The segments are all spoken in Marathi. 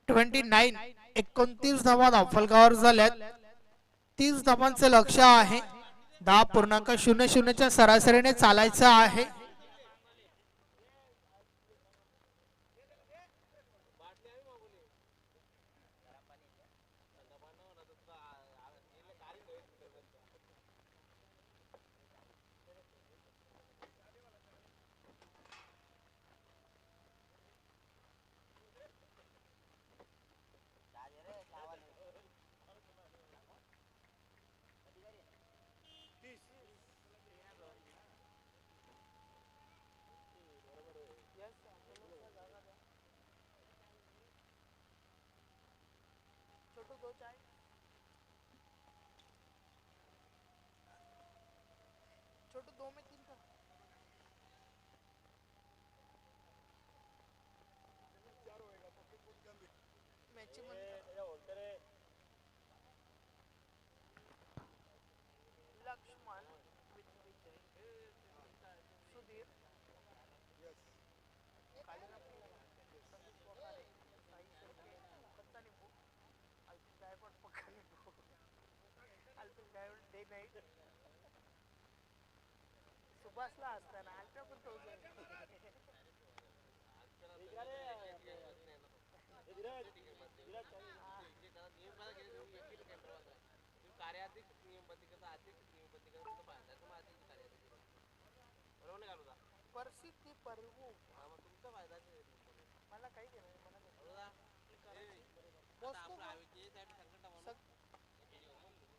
29 29 धावा धावफलकावर झाल्यात. 30 धावांचे लक्ष्य आहे. 10.00 च्या सरासरीने चालायचं आहे.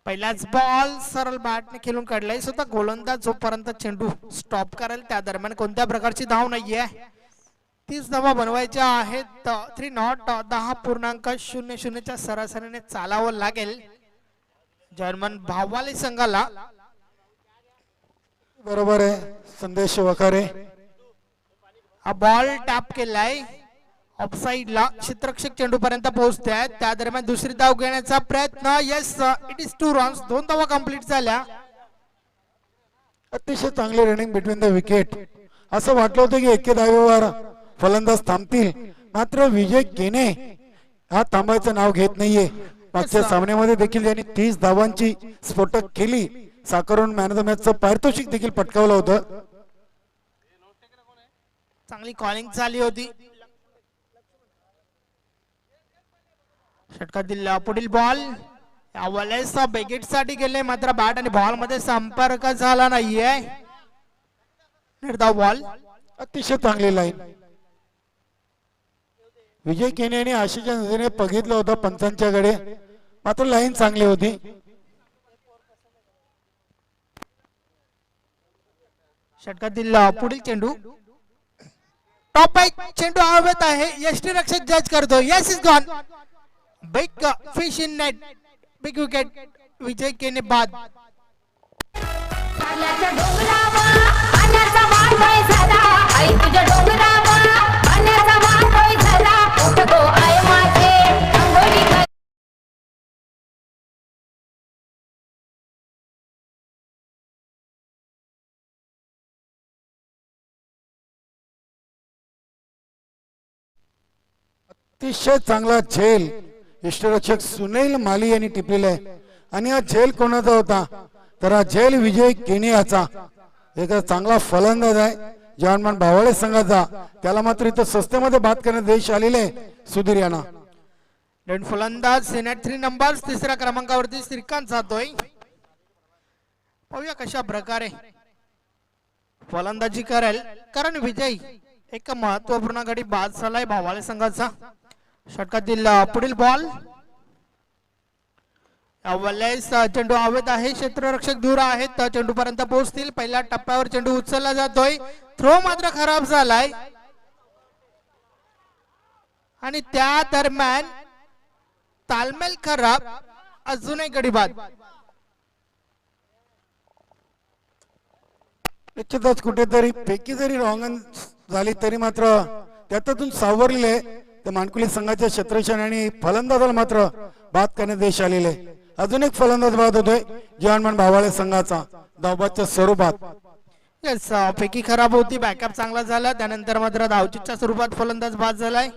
पहिलाच बॉल सरळ बॅटने खेळून काढलाय. स्वतः गोलंदाज जोपर्यंत चेंडू स्टॉप करेल त्या दरम्यान कोणत्या प्रकारची धाव नाहीये. 30 धावा बनवायच्या आहेत. 3 नॉट 10.00 च्या सरासरीने चालावं लागेल जर्मन भाववाले संघाला. बरोबर आहे संदेश वखारे. हा बॉल टॅप केलाय ऑफसाइडला. क्षेत्ररक्षक चेंडू पर्यंत पोहोचते आहेत. त्या दरम्यान दुसरी धाव घेण्याचा प्रयत्न. Yes it is 2 runs. 2 धावा कंप्लीट झाल्या. अतिशय चांगली रनिंग बिटवीन द विकेट. असं वाटलं होतं की एके धावेवर फलंदाज थांबतील, मात्र विजय केने हा थांबायचं नाव घेत नाहीये. मागच्या सामन्यामध्ये देखील त्यांनी 30 धावांची स्फोटक केली. साकारून मॅन ऑफ द मॅचचं पारितोषिक देखील पटकावलं होतं. चांगली कॉलिंग झाली होती. षटकार दिला. पुढील बॉल यावेळेस बेगेट साठी गेले, मात्र बॅट आणि बॉल मध्ये संपर्क झाला नाहीये. निर्धाव बॉल. अतिशय चांगली लाईन. विजय केने यांनी आशेच्या नजरेने बघितलं होतं पंचांच्याकडे, मात्र लाईन चांगली होती. षटकार दिला. पुढील चेंडू टॉप एक चेंडू हवेत आहे. यष्टीरक्षक जज करतो. Yes is gone. Big fish in net. Big wicket. Vijay केने बाद. अतिशय चांगला झेल यष्टीरक्षक सुनील माली यांनी टिपलेला आहे. आणि हा झेल कोणाचा होता तर हा झेल विजय केने याचा. एक चांगला फलंदाज आहे जवानमान भावळे संघाचा. त्याला मात्र इथं स्वस्तेमध्ये बाद करण्यात देश आलेले आहे सुधीर यांना. फलंदाज सिनेट 3 नंबर 3ऱ्या क्रमांकावरती श्रीकांत जातोय. पाहूया कशा प्रकारे फलंदाजी करेल, कारण विजय एक महत्वपूर्ण गडी बाद झालाय भावाळे संघाचा. षटकार दिला. पुढील बॉल यावेळेस चेंडू हवेत आहे. क्षेत्ररक्षक दूर आहेत, चेंडू पर्यंत पोहोचतील. पहिल्या टप्प्यावर चेंडू उचलला जातोय. थ्रो मात्र खराब झालाय आणि त्या दरम्यान तालमेल खराब. अजूनही गडी बाद. निश्चितच कुठेतरी पैकी जरी रॉंग झाली तरी मात्र त्यातून सावरलेले तर मानकुली संघाच्या क्षेत्ररक्षण आणि फलंदाजाला मात्र बाद करण्यात देश आलेले. अजून एक फलंदाज बाद होतोय जवानमान भावाळे संघाचा धावबादच्या स्वरूपात. यस पैकी खराब होती, बॅकअप चांगला झाला, त्यानंतर मात्र धावचीच्या स्वरूपात फलंदाज बाद झालाय.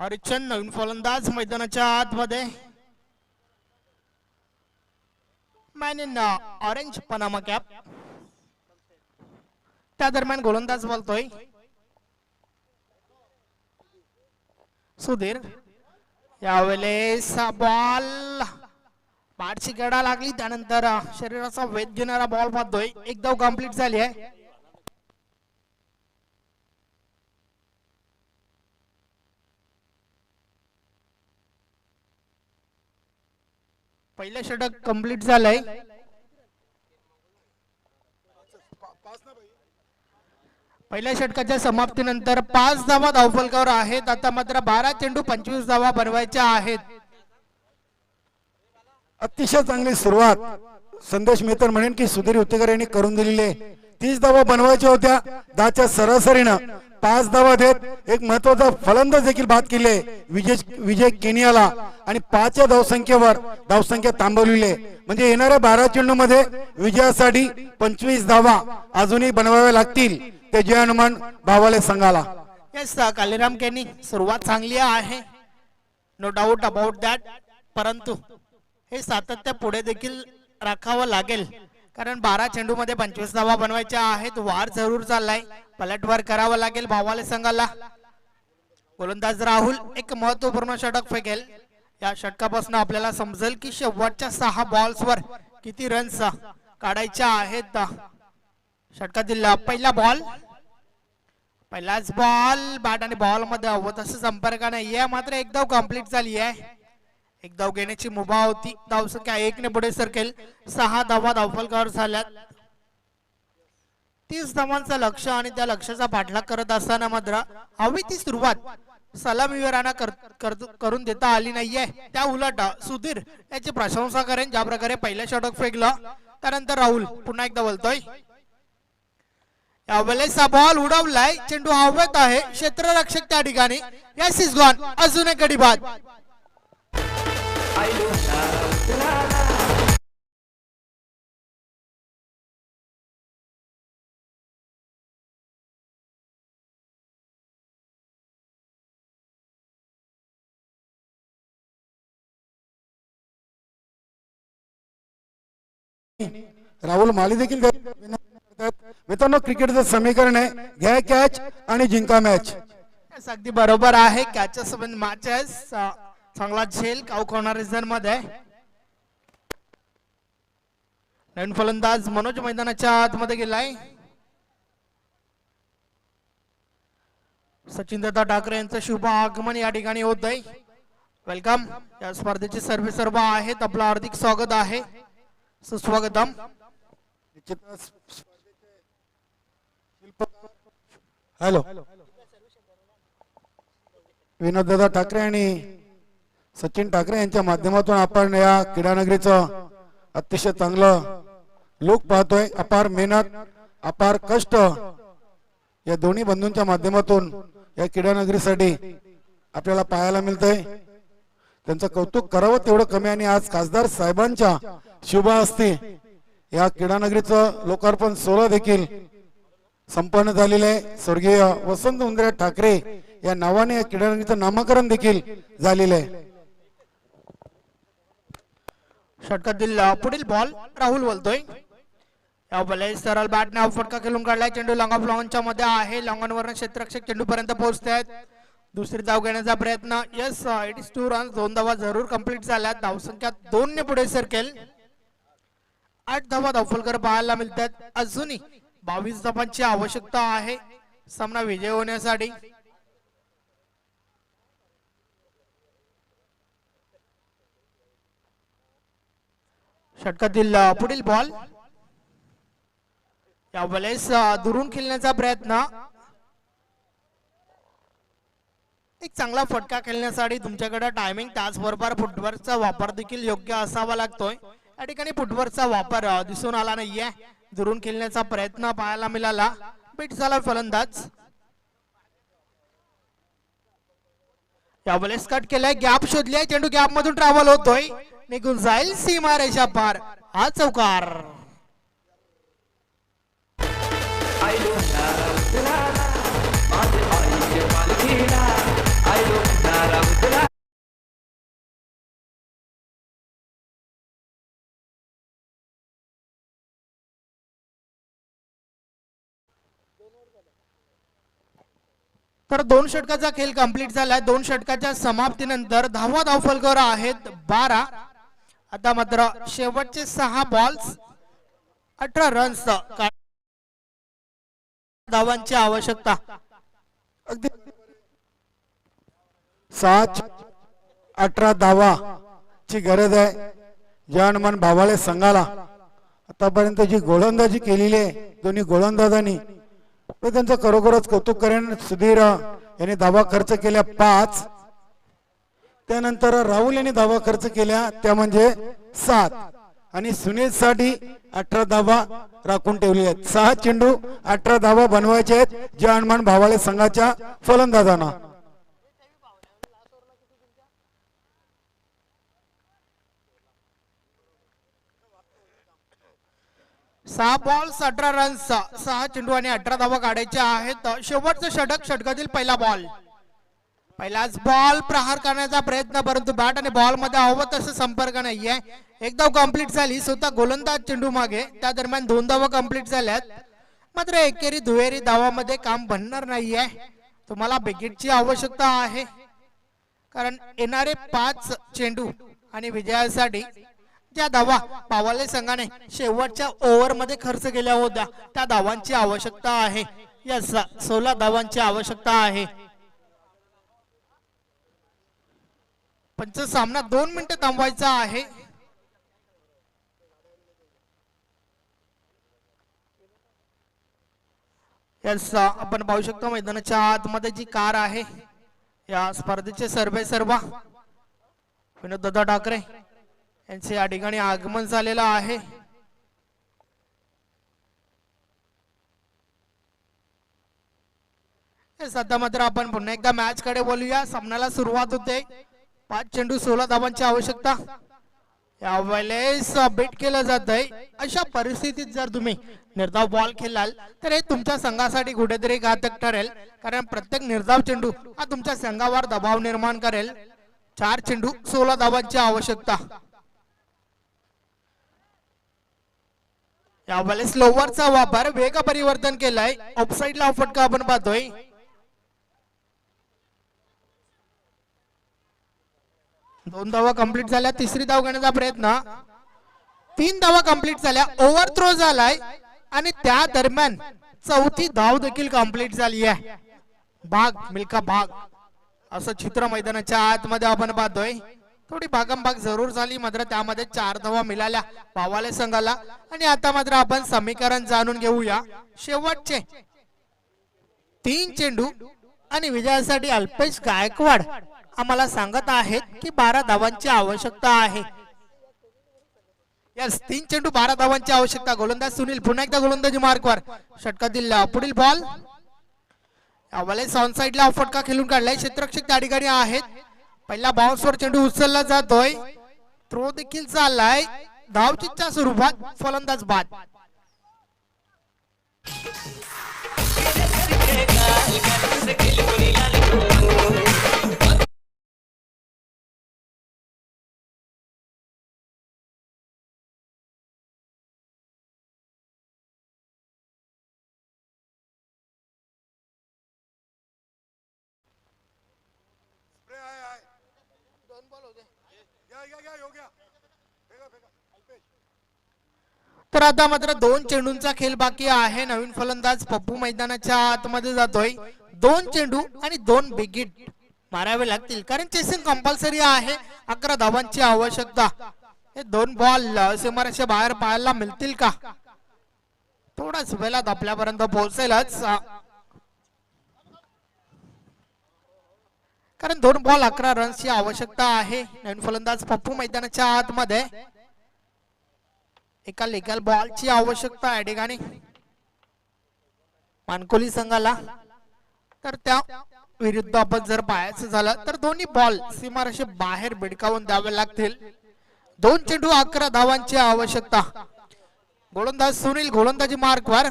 हरिचंद नवीन फलंदाज मैदानाच्या आतमध्ये. Man in orange Panama cap. त्या दरम्यान गोलंदाज बोलतोय सुधीर. यावेळेस बॉल पाठची गडा लागली, त्यानंतर शरीराचा वेध घेणारा बॉल पाहतोय. एक धाव कंप्लीट झाली आहे. पहिलं षटक कंप्लीट झालंय. पहिल्या षटकाच्या समाप्तीनंतर 5 धावा धावफलकावर आहेत. आता मात्र 12 चेंडू 25 धावा बनवायच्या आहेत. अतिशय चांगली सुरुवात संदेश मी तर म्हणेन की सुधीर उत्तेकर यांनी करून दिलेली आहे. 30 धावा बनवायच्या होत्या. 10च्या सरासरीनं 5 धावा देत एक महत्वाचा फलंदाज देखील बाद केले विजय केनियाला आणि 5च्या धावसंख्येवर धावसंख्या थांबवलेली आहे. म्हणजे येणाऱ्या 12 चेंडू मध्ये विजयासाठी 25 धावा अजूनही बनवाव्या लागतील. ते जय हनुमान भावाले संघाला. यस कालीराम केनी सुरुवात चांगली आहे, नो डाऊट अबाउट दॅट. परंतु हे सातत्य पुढे देखील राखावं लागेल, कारण 12 चेंडू मध्ये 25 धावा बनवायच्या आहेत. वार जरूर चाललाय, पलटवार करावं लागेल भावाले संघाला. गोलंदाज राहुल एक महत्वपूर्ण षटक फेकेल. या षटकापासून आपल्याला समजेल की शेवटच्या 6 बॉल्सवर किती रन्स काढायच्या आहेत. षटकातील पहिला बॉल, पहिलाच बॉल बॅट आणि बॉल मध्ये हवं तसं संपर्क नाहीये. मात्र एक धाव कंप्लीट झाली आहे. एक धाव घेण्याची मुभा होती. धावसंख्या 1 ने पुढे सरकेल. 6 धावा धावफलकावर झाल्यात. 30 धावांचं लक्ष आणि त्या लक्ष्याचा पाठलाग करत असताना मात्र हवी ती सुरुवात सलामीवीरांना करून देता आली नाहीये. त्या उलट सुधीर याची प्रशंसा करेन, ज्या प्रकारे पहिलं षटक फेकलं. त्यानंतर राहुल पुन्हा एकदा बोलतोय. यावेळेस बॉल उडवलाय, चेंडू हवेत आहे. क्षेत्ररक्षक त्या ठिकाणी. Yes is gone. अजून एक गडी बाद. राहुल माली देखील मित्रांनो क्रिकेटचं समीकरण आहे घ्या कॅच आणि जिंका मॅच. अगदी बरोबर आहे. कॅचेस मॅचेस चांगला झेल काऊ कॉर्नर मध्ये. नवीन फलंदाज मनोज मैदानाच्या आतमध्ये गेलाय. सचिन दत्ता ठाकरे यांचं शुभ आगमन या ठिकाणी होत आहे. वेलकम. या स्पर्धेचे सर्व आहेत. आपलं हार्दिक स्वागत आहे, सुस्वागतम. हॅलो विनोद दादा ठाकरे आणि सचिन ठाकरे यांच्या माध्यमातून आपण या क्रीडानगरीचं अतिशय चांगलं लोक पाहतोय. अपार मेहनत, अपार कष्ट या दोन्ही बंधूंच्या माध्यमातून या क्रीडानगरीसाठी आपल्याला पाहायला मिळतंय. त्यांचं कौतुक करावं तेवढं कमी. आणि आज खासदार साहेबांच्या शुभ हस्ते या क्रीडानगरीचं लोकार्पण सोहळा देखील संपन्न झालेलं आहे. स्वर्गीय वसंत उंदरे ठाकरे या नावाने या क्रीडानगरीचं नामकरण देखील झालेलं आहे. षटकातील पुढील बॉल राहुल बोलतोय. या बॉल सरळ बॅटने हा फटका खेळून काढलाय. चेंडू लॉंग ऑफ लॉनच्या मध्ये आहे. लॉंगॉनवरून क्षेत्ररक्षक चेंडू पर्यंत पोहोचते आहेत. दुसरी धाव घेण्याचा प्रयत्न. Yes it is 2 runs. 2 धावा जरूर कंप्लीट झाल्यात. धावसंख्या 2 ने पुढे सरकेल. 8 धावा धावफलकर पाहायला मिळतात. अजूनही 22 धावांची आवश्यकता आहे सामना विजय होण्यासाठी. षटकातील पुढील बॉल. यावेळेस दुरून खेळण्याचा प्रयत्न. एक चांगला फटका खेळण्यासाठी तुमच्याकडे टायमिंग त्याचबरोबर फुटवर्कचा वापर देखील योग्य असावा लागतोय. या ठिकाणी फुटवर्कचा वापर दिसून आला नाहीये. दुरून खेळण्याचा प्रयत्न पाहायला मिळाला. बीट झाला फलंदाज. यावेळेस कट केलाय, गॅप शोधलाय. चेंडू गॅप मधून ट्रॅव्हल होतोय, निघून जाईल सीमा रेषा पार. हा चौकार. तर 2 षटकाचा खेळ कंप्लीट झालाय. 2 षटकाच्या समाप्तीनंतर धावा धावफलकावर आहेत 12. आता मात्र शेवटचे 6 बॉल्स 18 रन्स धावांची आवश्यकता. अगदी 18 धावा ची गरज आहे या हनुमान भावाळे संघाला. आतापर्यंत जी गोलंदाजी केलेली आहे दोन्ही गोलंदाजांनी तो त्यांचं खरोखरच कौतुक करेन. सुधीर यांनी धावा खर्च केल्या 5. त्यानंतर राहुल यांनी धावा खर्च केल्या त्या म्हणजे 7 आणि सुनील साठी 18 धावा राखून ठेवली आहेत. 6 चेंडू 18 धावा बनवायचे आहेत ज्या हनुमान भावाळे संघाच्या फलंदाजांना. 6 बॉल्स 18 रन्स 6 चेंडू आणि 18 धावा काढायच्या आहेत. शेवटचं षटक षटकातील पहिला बॉल. पहिलाच बॉल प्रहार करण्याचा प्रयत्न परंतु बॅट आणि बॉल मध्ये हवं तसं संपर्क नाहीये. एक धाव कंप्लीट झाली स्वतः गोलंदाज चेंडू मागे. त्या दरम्यान 2 धावा कंप्लीट झाल्यात. मात्र एकेरी दुहेरी धावामध्ये काम बनणार नाहीये. तुम्हाला विकेटची आवश्यकता आहे कारण येणारे 5 चेंडू आणि विजयासाठी ज्या धावा भावाळे संघाने शेवटच्या ओव्हर मध्ये खर्च केल्या होत्या त्या धावांची आवश्यकता आहे. यस 16 धावांची आवश्यकता आहे. पंच सामना 2 मिनिटे थांबवायचा आहे. यस आपण पाहू शकतो मैदानाच्या आतमध्ये जी कार आहे या स्पर्धेचे सर्वे सर्वा विनोद दादा ठाकरे यांचे या ठिकाणी आगमन झालेलं आहे. सध्या मात्र आपण पुन्हा एकदा मॅच कडे बोलूया. सामन्याला सुरुवात होते. 5 चेंडू 16 धावांची आवश्यकता. यावेळेस बेट केलं जात आहे. अशा परिस्थितीत जर तुम्ही निर्धाव बॉल खेळाल तर हे तुमच्या संघासाठी कुठेतरी घातक ठरेल कारण प्रत्येक निर्धाव चेंडू हा तुमच्या संघावर दबाव निर्माण करेल. 4 चेंडू 16 धावांची आवश्यकता. यावेळेस स्लोवरचा वापर वेग परिवर्तन केलाय. ऑफसाईडला फटका आपण पाहतोय. दोन धावा कंप्लीट झाल्या. तिसरी धाव घेण्याचा प्रयत्न. 3 धावा कंप्लीट झाल्या. ओव्हर थ्रो झालाय आणि त्या दरम्यान चौथी धाव देखील कंप्लीट झाली आहे. भाग मिल्खा भाग असं चित्र मैदानाच्या आतमध्ये आपण पाहतोय. थोडी भागमभाग जरूर झाली मात्र त्यामध्ये 4 धावा मिळाल्या भावाळे संघाला. आणि आता मात्र आपण समीकरण जाणून घेऊया. शेवटचे 3 चेंडू आणि विजयासाठी अल्पेश गायकवाड आम्हाला सांगत आहेत की 12 धावांची आवश्यकता आहे. यस 3 चेंडू 12 धावांची आवश्यकता. गोलंदाज सुनील पुन्हा एकदा गोलंदाजी मार्कवर. षटकातील पुढील बॉल. यावेळेस ऑन साइडला फटका खेळून काढलाय. क्षेत्ररक्षक त्या ठिकाणी आहेत. पहिला बाउन्सवर चेंडू उचलला जातोय. थ्रो देखील चाललाय. धावचीच्या स्वरूपात फलंदाज बाद. तर आता मात्र 2 चेंडूंचा खेळ बाकी आहे. नवीन फलंदाज पप्पू मैदानाच्या आतमध्ये जातोय. 2 चेंडू आणि 2 विकेट मारावे लागतील कारण चेसिंग कंपल्सरी आहे. 11 धावांची आवश्यकता. हे 2 बॉल सीमारेषे बाहेर पाहायला मिळतील का? थोडाच वेळात आपल्यापर्यंत पोहोचेलच कारण 2 बॉल 11 रन्सची आवश्यकता आहे. नवीन फलंदाज पप्पू मैदानाच्या आतमध्ये. एका लेगल बॉलची आवश्यकता या ठिकाणी मानकोली संघाला. तर त्या विरुद्ध आपण जर पाहायचं झालं तर दोन्ही बॉल सीमारेषे बाहेर भिडकावून द्यावे लागतील. 2 चेंडू 11 धावांची आवश्यकता. गोलंदाज सुनील गोलंदाजी मार्कवर.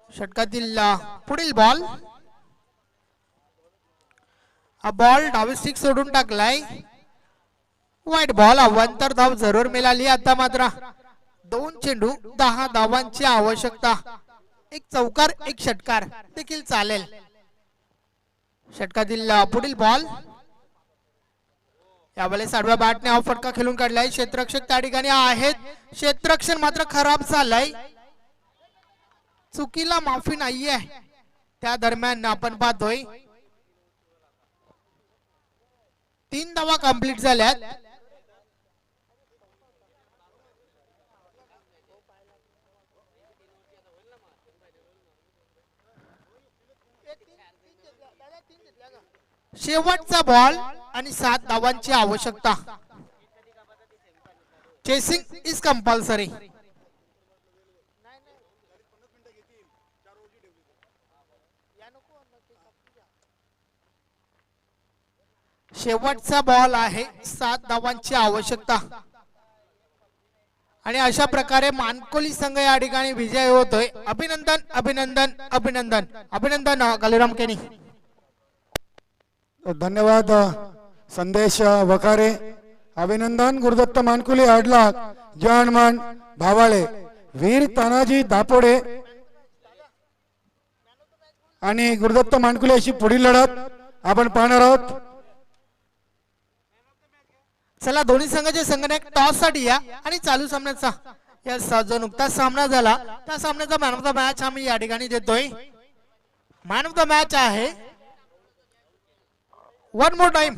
षटकातील पुढील बॉल. हा बॉल डावी स्टिक सोडून टाकलाय. वाईट बॉल. अवांतर धाव जरूर मिळाली. आता मात्र 2 चेंडू 10 धावांची आवश्यकता. एक चौकार एक षटकार देखील चालेल. षटकातील पुढील बॉल यावेळेस आडव्या बॅटने हा फटका खेळून काढलाय. क्षेत्ररक्षक त्या ठिकाणी आहेत. क्षेत्ररक्षण मात्र खराब झालाय. चुकीला माफी नाहीये. त्या दरम्यान आपण पाहतोय 3 धावा कंप्लीट झाल्यात. शेवटचा बॉल आणि 7 धावांची आवश्यकता. Chasing is compulsory. शेवटचा बॉल आहे. 7 धावांची आवश्यकता. आणि अशा प्रकारे मानकोली संघ या ठिकाणी विजय होतोय. अभिनंदन अभिनंदन अभिनंदन अभिनंदन कालीराम केनी. धन्यवाद संदेश वखारे. अभिनंदन गुरुदत्त मानकुले आडलाग, जानमान भावाळे, वीर तानाजी दापोडे आणि गुरुदत्त मानकुले अशी पुढील लढत आपण पाहणार आहोत. चला दोन्ही संघाचे संघटक टॉस साठी या आणि चालू सामन्याचा या जो नुकताच सामना झाला त्या सामन्याचा मॅन ऑफ द मॅच आम्ही या ठिकाणी देतोय. मॅन ऑफ द मॅच आहे वन मोर टाइम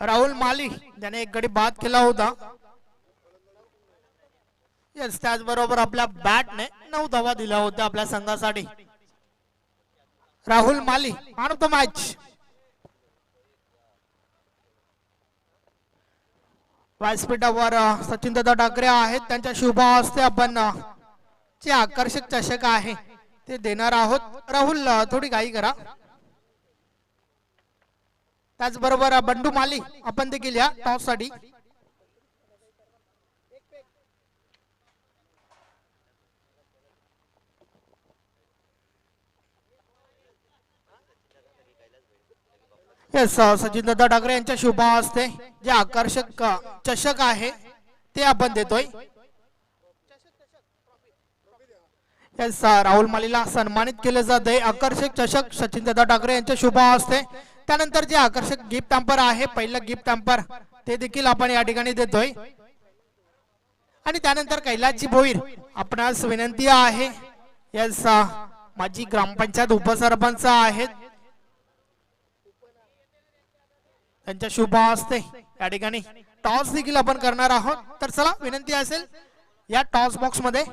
राहुल माली ज्याने एक गडी बाद केला होता. यस त्याचबरोबर आपल्या बॅटने 9 धावा दिल्या होत्या आपल्या संघासाठी. राहुल माली मॅन ऑफ द मॅच. व्यासपीठावर सचिन दादा ठाकरे आहेत. त्यांच्या शुभ हस्ते आपण जे आकर्षक चषक आहे ते देणार आहोत. राहुल थोडी घाई करा. त्याचबरोबर बंडू माली आपण देखील या टॉस साठी. येस सचिन दादा ठाकरे यांच्या शुभ हस्ते जे आकर्षक चषक आहे ते आपण देतोय. येस राहुल मालीला सन्मानित केले जाते. आकर्षक चषक सचिन दादा ठाकरे यांच्या शुभ हस्ते. त्यानंतर जे आकर्षक गिफ्ट हॅम्पर आहे पहिलं गिफ्ट हॅम्पर ते देखील आपण या ठिकाणी देतोय. आणि त्यानंतर कैलासजी भोईर आपणास विनंती आहे. येस माजी ग्रामपंचायत उपसरपंच आहेत त्यांच्या शुभ हस्ते या ठिकाणी टॉस देखील आपण करणार आहोत. तर चला विनंती असेल या टॉस बॉक्स मध्ये.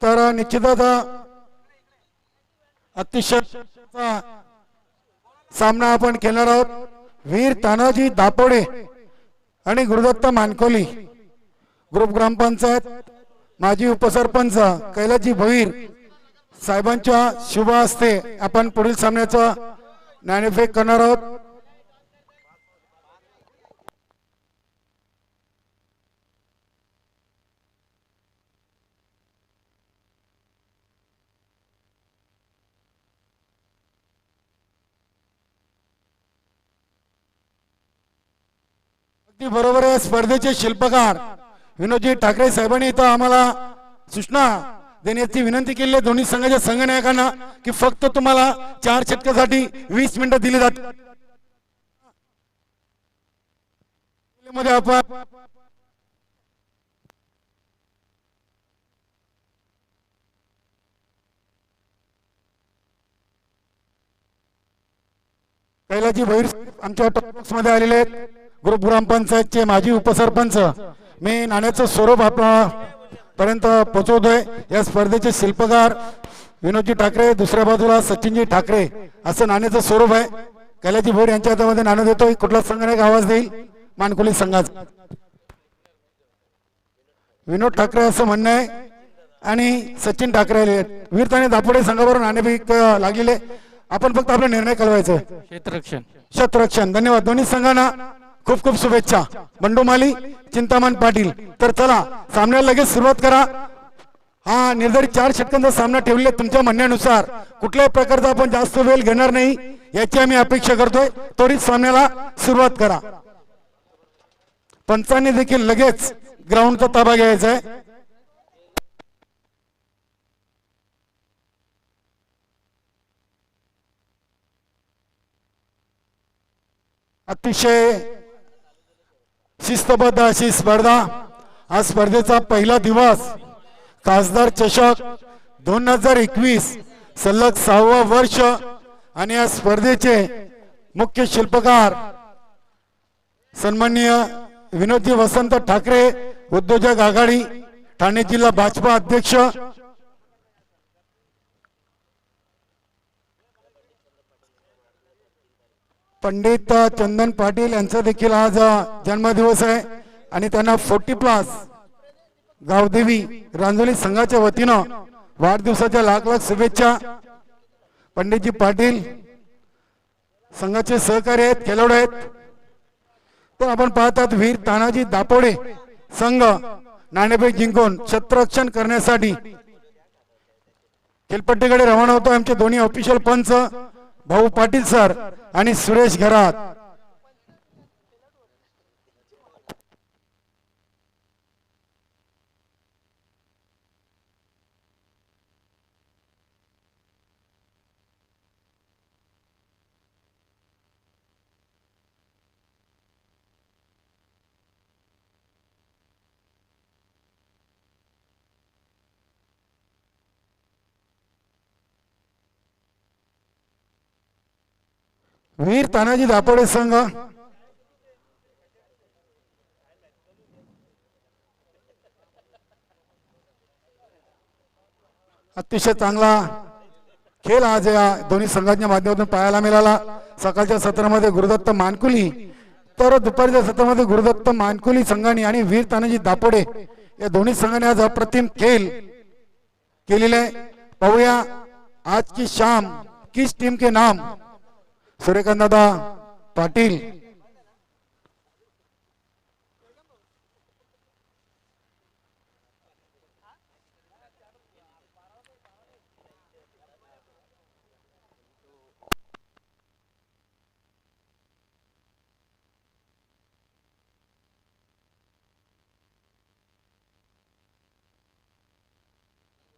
तर निश्चितच अतिशय सामना आपण खेळणार आहोत. वीर तानाजी दापोडे आणि गुरुदत्त मानकोली ग्रुप ग्रामपंचायत माजी उपसरपंच कैलासजी भोईर साहेबांच्या शुभ हस्ते आपण पुढील सामन्याचा नाणेफेक करणार आहोत. बरोबर आहे. स्पर्धेचे शिल्पकार विनोदजी ठाकरे साहेबांनी इथं आम्हाला सूचना देण्याची विनंती केली आहे दोन्ही संघाच्या संघनायकांना की फक्त तुम्हाला 4 षटकासाठी 20 मिनिटं दिली जातात. मध्ये आपण कैलासजी भोईर आमच्या टॉप बॉक्स मध्ये आलेले आहेत. ग्रुप ग्रामपंचायतचे माजी उपसरपंच. मी नाण्याचं स्वरूप पर्यंत पोहोचवतोय. या स्पर्धेचे शिल्पकार विनोदजी ठाकरे, दुसऱ्या बाजूला सचिनजी ठाकरे असं नाण्याचं स्वरूप आहे. कैलासजी भोईर यांच्या हातामध्ये नाणं देतोय. कुठला संघाने आवाज देईल? मानकोली संघाचा विनोद ठाकरे असं म्हणणं आहे आणि सचिन ठाकरे आले. वीर आणि दापोडे संघाबरोबर नाणेफेक लागलेले. आपण फक्त आपला निर्णय कळवायचा. क्षेत्ररक्षण. धन्यवाद. दोन्ही संघांना खूप खूप शुभेच्छा. बंडू माली, चिंतामण पाटील. तर चला सामन्याला लगेच सुरुवात करा. हा निर्धारित 4 षटकांचा सामना ठेवले तुमच्या म्हणण्यानुसार कुठल्याही प्रकारचा आपण जास्त वेळ घेणार नाही याची आम्ही अपेक्षा करतोय. त्वरित सामन्याला सुरुवात करा. पंचांनी देखील लगेच ग्राउंडचा ताबा घ्यायचा आहे. अतिशय शिस्तबद्ध अशी स्पर्धा. आज स्पर्धेचा पहिला दिवस. खासदार चषक 2021 सलग 6वं वर्ष आणि या स्पर्धेचे मुख्य शिल्पकार सन्माननीय विनोदजी वसंत ठाकरे उद्योजक आघाडी ठाणे जिल्हा भाजपा अध्यक्ष पंडित चंदन पाटील यांचा देखील आज जन्मदिवस आहे आणि त्यांना 40+ गावदेवी रांजोली संघाच्या वतीनं वाढदिवसाच्या लाख लाख शुभेच्छा. पंडितजी पाटील संघाचे सहकारी आहेत, खेळाडू आहेत. तर आपण पाहतात वीर तानाजी दापोडे संघ नाणेफेक जिंकून क्षेत्ररक्षण करण्यासाठी खेळपट्टीकडे रवाना होतो. आमचे दोन्ही ऑफिशियल पंच भाऊ पाटील सर आणि सुरेश घरात. वीर तानाजी दापोडे संघ अतिशय चांगला खेळ आज या दोन्ही संघांच्या माध्यमातून पाहायला मिळाला. सकाळच्या सत्रामध्ये गुरुदत्त मानकुली तर दुपारच्या सत्रामध्ये गुरुदत्त मानकुली संघाने आणि वीर तानाजी दापोडे या दोन्ही संघाने आज अप्रतिम खेळ केलेले आहे. पाहूया आज की शाम किस टीम के नाम. सूर्यकांत दादा पाटील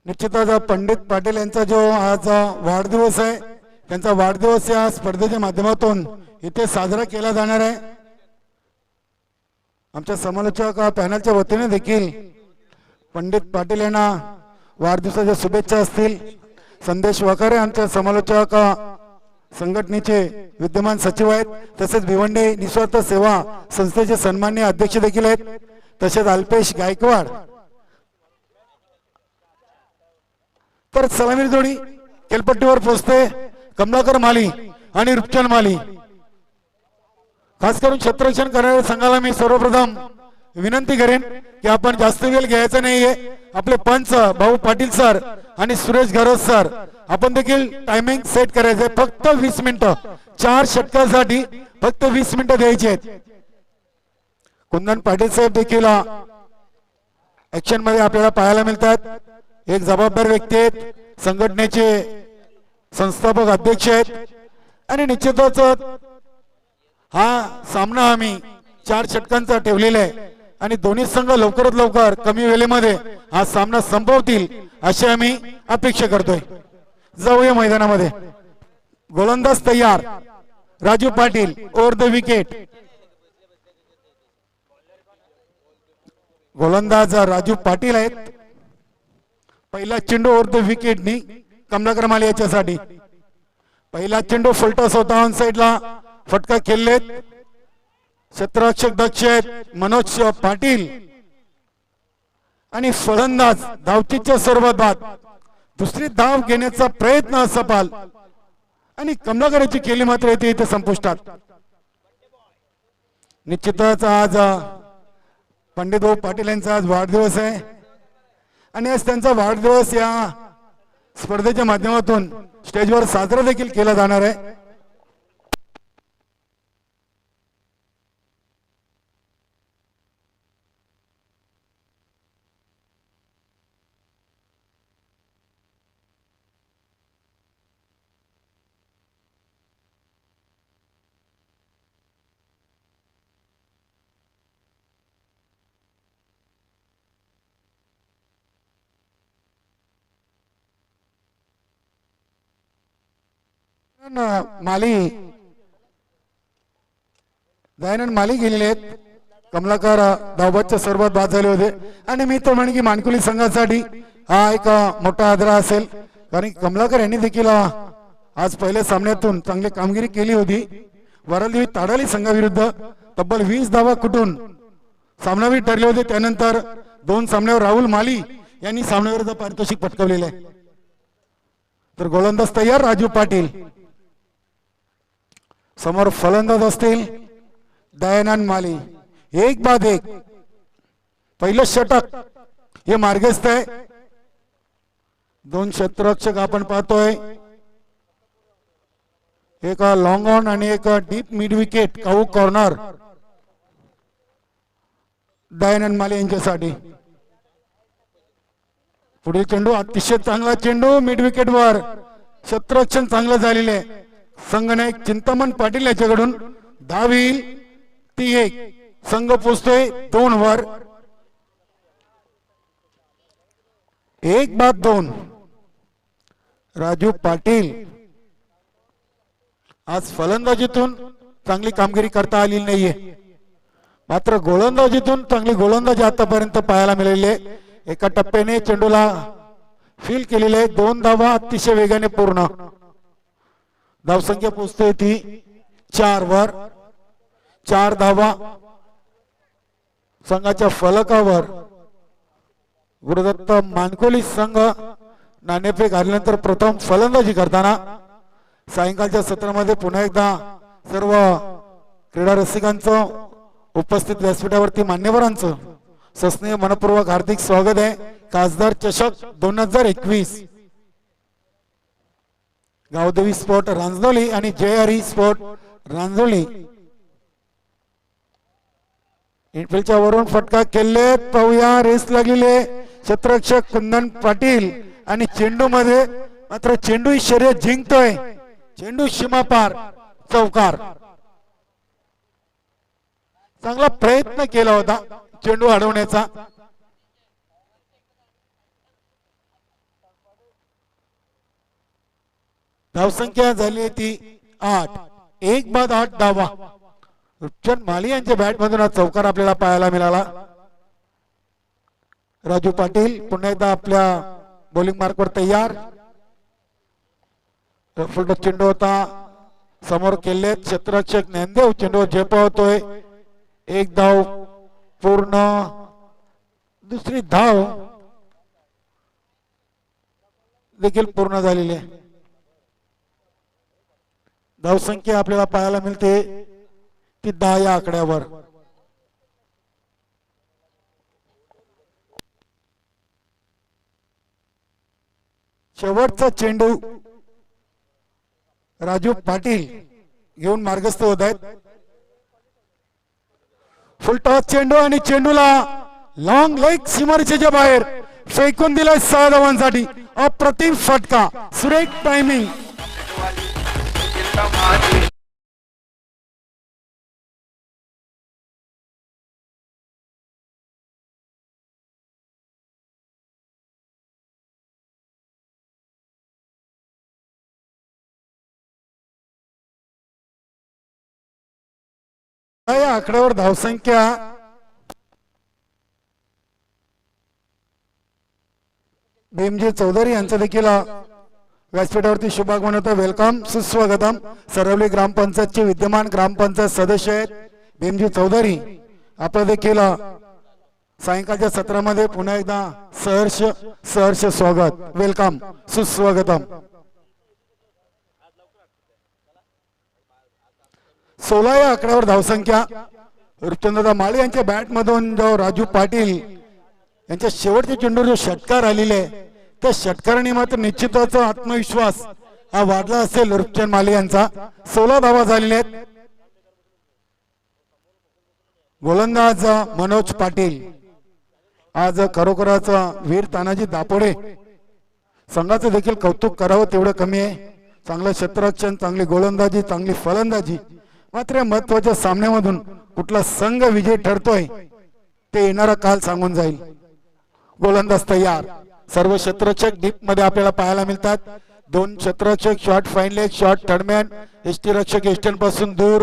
निश्चितच पंडित पाटील यांचा जो आज वाढदिवस आहे त्यांचा वाढदिवस या स्पर्धेच्या माध्यमातून इथे साजरा केला जाणार आहे. आमच्या समालोचक पॅनलच्या वतीने देखील पंडित पाटील यांना वाढदिवसाच्या शुभेच्छा असतील. संदेश वाकारे आमच्या समालोचक संघटनेचे विद्यमान सचिव आहेत. तसेच भिवंडी निस्वार्थ सेवा संस्थेचे सन्माननीय अध्यक्ष देखील आहेत. तसेच अल्पेश गायकवाड. तर सलामी जोडी खेळपट्टीवर पोहोचते कमलाकर माली आणि रुपचंद माली. खास करून क्षेत्ररक्षण करणाऱ्या संघाला मी सर्वप्रथम विनंती करेन की आपण जास्त वेळ घ्यायचा नाहीये. आपले पंच भाऊ पाटील सर आणि सुरेश घरत सर आपण देखील टायमिंग सेट करायचंय. फक्त 20 मिनिटं 4 षटकासाठी फक्त 20 मिनिटं द्यायची आहेत. कुंदन पाटील साहेब देखील ऍक्शन मध्ये आपल्याला पाहायला मिळतात. एक जबाबदार व्यक्ती आहेत, संघटनेचे संस्थापक अध्यक्ष आहेत आणि निश्चितच हा सामना आम्ही 4 षटकांचा ठेवलेला आहे आणि दोन्ही संघ लवकरात लवकर कमी वेळेमध्ये हा सामना संपवतील अशी आम्ही अपेक्षा करतोय. जाऊया मैदानामध्ये. गोलंदाज तयार. Raju Patil over the wicket. गोलंदाज राजू पाटील आहेत. पहिला चेंडू ओव्हर द विकेटनी कमलाकर माली याच्यासाठी. पहिला चेंडू फुलटॉस होता ऑन साइडला. फटका खेळलेत. क्षेत्ररक्षक दक्ष आहेत मनोज पाटील आणि फलंदाज धावचीच्या स्वरूपात बाद. दुसरी धाव घेण्याचा प्रयत्न असफल आणि कमलाकरची केली मात्र येते इथे संपुष्टात. निश्चितच आज पंडित भाऊ पाटील यांचा आज वाढदिवस आहे आणि आज त्यांचा वाढदिवस या स्पर्धेच्या माध्यमातून स्टेजवर साजरा देखील केला जाणार आहे. माली दयानंद माली गेलेले आहेत. कमलाकर धावबादच्या सर्वात बाद झाले होते आणि मी तर म्हणे की मानकुली संघासाठी हा एक मोठा आदरा असेल, कारण कमलाकर यांनी देखील आज पहिल्या सामन्यातून चांगली कामगिरी केली होती. वरलदेवी ताडाली संघाविरुद्ध तब्बल 20 धावा कुठून सामनावीर ठरले होते. त्यानंतर 2 सामन्यावर राहुल माली यांनी सामन्याविरुद्ध पारितोषिक पटकावलेले आहे. तर गोलंदाज तयार राजू पाटील, समोर फलंदाज असतील दयानंद माली. एक बाद एक, पहिलं षटक हे मार्गस्थ आहे. 2 क्षेत्ररक्षक आपण पाहतोय, एक लॉंग ऑन आणि एक डीप मिड विकेट काऊ कॉर्नर दयानंद माली यांच्यासाठी. पुढील चेंडू अतिशय चांगला चेंडू मिड विकेट वर, क्षेत्ररक्षण चांगलं झालेले. संघनायक चिंतामण पाटील याच्याकडून धावी ती 1, संघ पोचतोय 2 वर. 1 बाद 2. राजू पाटील आज फलंदाजीतून चांगली कामगिरी करता आली नाहीये, मात्र गोलंदाजीतून चांगली गोलंदाजी आतापर्यंत पाहायला मिळाली. एका टप्प्याने चेंडूला फील केलेले 2 धावा अतिशय वेगाने पूर्ण. धावसंख्या पोहोचते ती 4 वर. 4 धावा संघाच्या फलकावर. गुरुदत्त मानकोली संघ नाणेफेक आल्यानंतर प्रथम फलंदाजी करताना सायंकाळच्या सत्रामध्ये पुन्हा एकदा सर्व क्रीडा रसिकांचं उपस्थित व्यासपीठावरती मान्यवरांचं सस्नेह मनपूर्वक हार्दिक स्वागत आहे. खासदार चषक 2021 गावदेवी स्पोर्ट रांजणोली आणि जयहरी स्पोर्ट रांजणोली. इनफिल्डच्या वरून फटका केले, पाहूया रेस लागलेले क्षेत्ररक्षक कुंदन पाटील आणि चेंडू मध्ये मात्र चेंडू ही शर्यत जिंकतोय. चेंडू सीमापार चौकार. चांगला प्रयत्न केला होता चेंडू अडवण्याचा. धावसंख्या झाली ती 8. 1 बाद 8 धावा. रुपचंद माली यांच्या बॅट मधून हा चौकार आपल्याला पाहायला मिळाला. राजू पाटील पुन्हा एकदा आपल्या बॉलिंग मार्कवर तयार. फुलट चेंडू होता, समोर केले क्षेत्ररक्षक ज्ञानदेव चेंडू झेपावतोय. 1 धाव पूर्ण. दुसरी धाव देखील पूर्ण झालेली आहे. धावसंख्या आपल्याला पाहायला मिळते ती 10 या आकड्यावर. शेवटचा चेंडू राजू पाटील घेऊन मार्गस्थ होत आहेत. फुल टॉस चेंडू आणि चेंडूला लॉंग लेग सीमारेषेच्या बाहेर फेकून दिलाय 6 धावांसाठी. अप्रतिम फटका, सुरेख टायमिंग. या आकड्यावर धावसंख्या भीमजी चौधरी यांचं देखील व्यासपीठावरती शुभागमन होतं. वेलकम, सुस्वागतम. सरवली ग्रामपंचायतचे विद्यमान ग्रामपंचायत सदस्य आहेत भीमजी चौधरी. आपलं देखील सायंकाळच्या सत्रामध्ये पुन्हा एकदा सहर्ष स्वागत. वेलकम, सुस्वागतम. 16 या आकड्यावर धावसंख्या. रुपचंद्रदा माळी यांच्या बॅट मधून जो राजू पाटील यांच्या शेवटच्या चेंडूवर जो षटकार आलेले आहे त्या षटकाराने मात्र निश्चितच आत्मविश्वास हा वाढला असेल रुपचंद माळी यांचा. 16 धावा झालेल्या आहेत. गोलंदाज मनोज पाटील आज खरोखरच वीर तानाजी दापोडे संघाचं देखील कौतुक करावं तेवढं कमी आहे. चांगलं क्षेत्ररक्षण, चांगली गोलंदाजी, चांगली फलंदाजी. मात्र महत्वाच्या सामन्यामधून कुठला संघ विजय ठरतोय ते येणारा काल सांगून जाईल. गोलंदाज तयार. सर्व क्षेत्ररक्षक डीप मध्ये आपल्याला पाहायला मिळतात. दोन क्षेत्ररक्षक shot fine leg shot third man एसटी रक्षक एस्टन पासून दूर.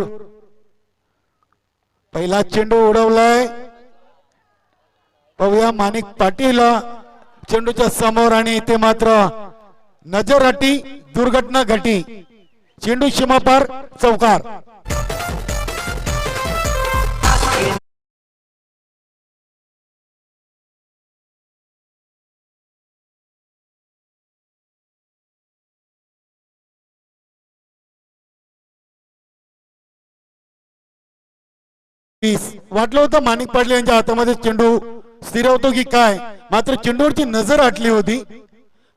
पहिला चेंडू उडवलाय. पाहूया माणिक पाटील चेंडूच्या समोर आणि इथे मात्र नजर हटी दुर्घटना घटी. चेंडू सीमापार चौकार. वाटलं होतं माणिक पाटील यांच्या हातामध्ये चेंडू स्थिरवतो की काय, मात्र चेंडूवरची नजर हटली होती.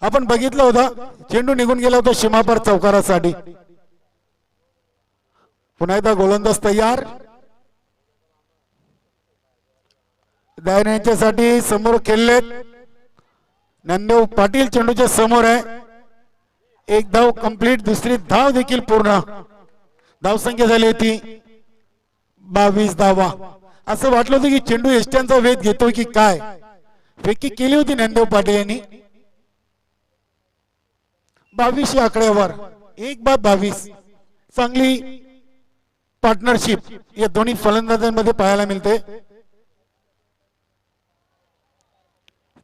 आपण बघितलं होता चेंडू निघून गेला होता सीमापार चौकारासाठी. पुन्हा एकदा गोलंदाज तयार. दयान यांच्यासाठी समोर खेळलेत. नंदेव पाटील चेंडूच्या समोर आहे. एक धाव कंप्लीट, दुसरी धाव देखील पूर्ण. धावसंख्या झाली होती 22 धावा. असं वाटलं होतं की चेंडू एसट्यांचा वेध घेतोय की काय. फेकी केली होती नंदेव पाटील यांनी. 22 या आकड्यावर 1-22 चांगली पार्टनरशिप या दोन्ही फलंदाजांमध्ये पाहायला मिळते.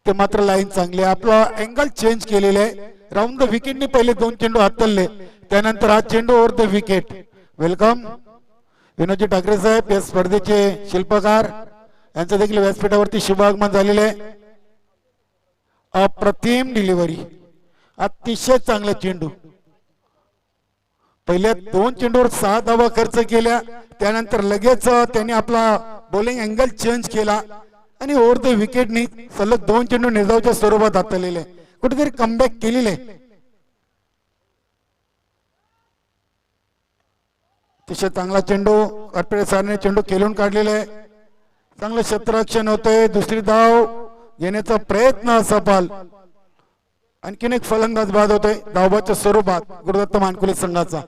ते मात्र लाईन चांगली आहे. आपला अँगल चेंज केलेले आहे. राऊंड द विकेटने पहिले 2 चेंडू हातले, त्यानंतर हा चेंडू over the wicket. Welcome Vinodji Thackeray साहेब या स्पर्धेचे शिल्पकार, यांचं देखील व्यासपीठावरती शुभागमन झालेले आहे. अप्रतिम डिलिव्हरी, अतिशय चांगला चेंडू. पहिल्या 2 चेंडूवर 6 धावा खर्च केल्या, त्यानंतर लगेच त्यांनी आपला बॉलिंग अँगल चेंज केला आणि ओव्हर द विकेटनी सलग 2 चेंडू निर्धावच्या स्वरूपात हाताळलेले, कुठेतरी कमबॅक केलेले. अतिशय चांगला चेंडू अटपटे सारने चेंडू खेळून काढलेला आहे. चांगलं क्षेत्ररक्षण होतंय. दुसरी धाव घेण्याचा प्रयत्न असफल. आणखीन एक फलंदाज बाद होतोय धावबाच्या स्वरूपात गुरुदत्त मानकुले संघाचा.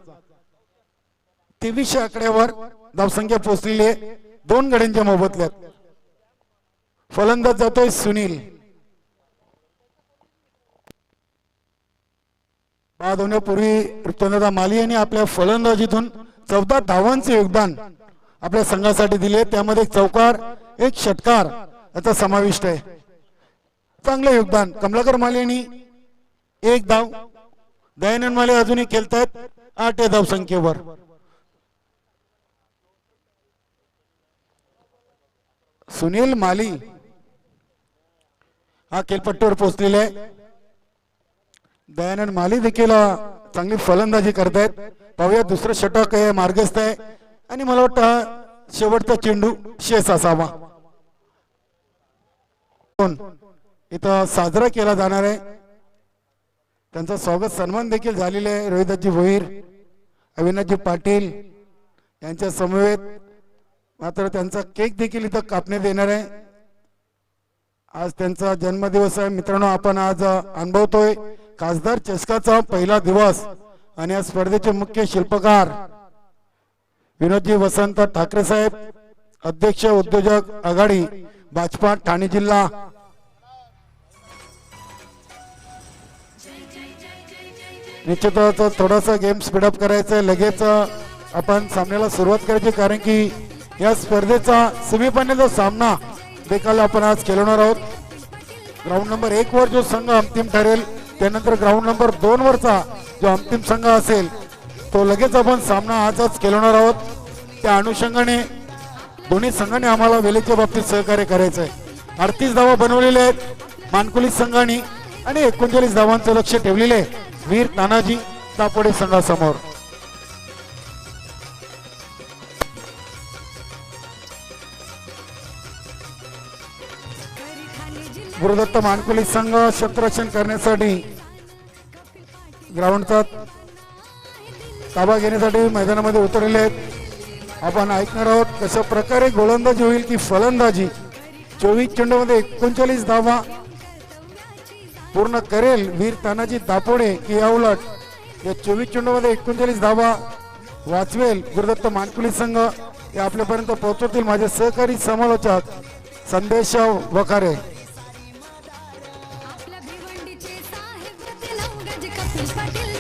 23 आकड्यावर धावसंख्या पोहोचलेली आहे 2 गड्यांच्या मोबदल्यात. फलंदाज जातोय सुनील. बाद होण्यापूर्वी चंद्रदा माली यांनी आपल्या फलंदाजीतून 14 धावांचे योगदान आपल्या संघासाठी दिले. त्यामध्ये चौकार, एक षटकार याचा समाविष्ट आहे. चांगलं योगदान. कमलाकर माली यांनी 1 धाव, दयानंद माले अजूनही खेळतात 8 या धावसंख्येवर. सुनील माली हा खेळपट्टीवर पोहोचलेला आहे. दयानंद माली देखील चांगली फलंदाजी करतायत. पाहूया दुसरं षटक आहे, मार्गस्थ आहे आणि मला वाटतं शेवटचा चेंडू शेष असावा. इथं साजरा केला जाणार आहे. त्यांचा स्वागत सन्मान देखील झालेला आहे. रोहिदासजी भोईर, अविनाशजी पाटील यांच्या समवेत. मात्र त्यांचा केक देखील इथं कापण्यात येणार आहे. आज त्यांचा जन्मदिवस आहे. मित्रांनो, आपण आज अनुभवतोय खासदार चषकाचा पहिला दिवस आणि या स्पर्धेचे मुख्य शिल्पकार विनोदजी वसंत ठाकरे साहेब, अध्यक्ष उद्योजक आघाडी भाजपा ठाणे जिल्हा. निश्चितच थोडासा गेम स्पीडअप करायचा आहे. लगेच आपण सामन्याला सुरुवात करायची, कारण की या स्पर्धेचा सेमीफायनलचा सामना देखील आपण आज खेळवणार आहोत. ग्राउंड नंबर 1 वर जो संघ अंतिम ठरेल, त्यानंतर ग्राउंड नंबर 2 वरचा जो अंतिम संघ असेल तो लगेच आपण सामना आजच खेळवणार आहोत. त्या अनुषंगाने दोन्ही संघाने आम्हाला वेळेच्या बाबतीत सहकार्य करायचं आहे. 38 धावा बनवलेल्या आहेत मानकुली संघाने आणि 39 धावांचं लक्ष ठेवलेले आहे वीर तानाजी दापोडे संघासमोर. गुरुदत्त मानकुली संघ क्षेत्ररक्षण करण्यासाठी ग्राउंडचा ताबा घेण्यासाठी मैदानामध्ये उतरलेले आहेत. आपण ऐकणार आहोत कशा प्रकारे गोलंदाजी होईल की फलंदाजी. 24 चेंडूमध्ये 39 धावा पूर्ण करेल वीर तानाजी दापोडे की या उलट या 24 चेंडूमध्ये 39 धावा वाचवेल गुरुदत्त मानकुली संघ. हे आपल्यापर्यंत पोहोचवतील माझे सहकारी समालोचक संदेश वखारे. पाटील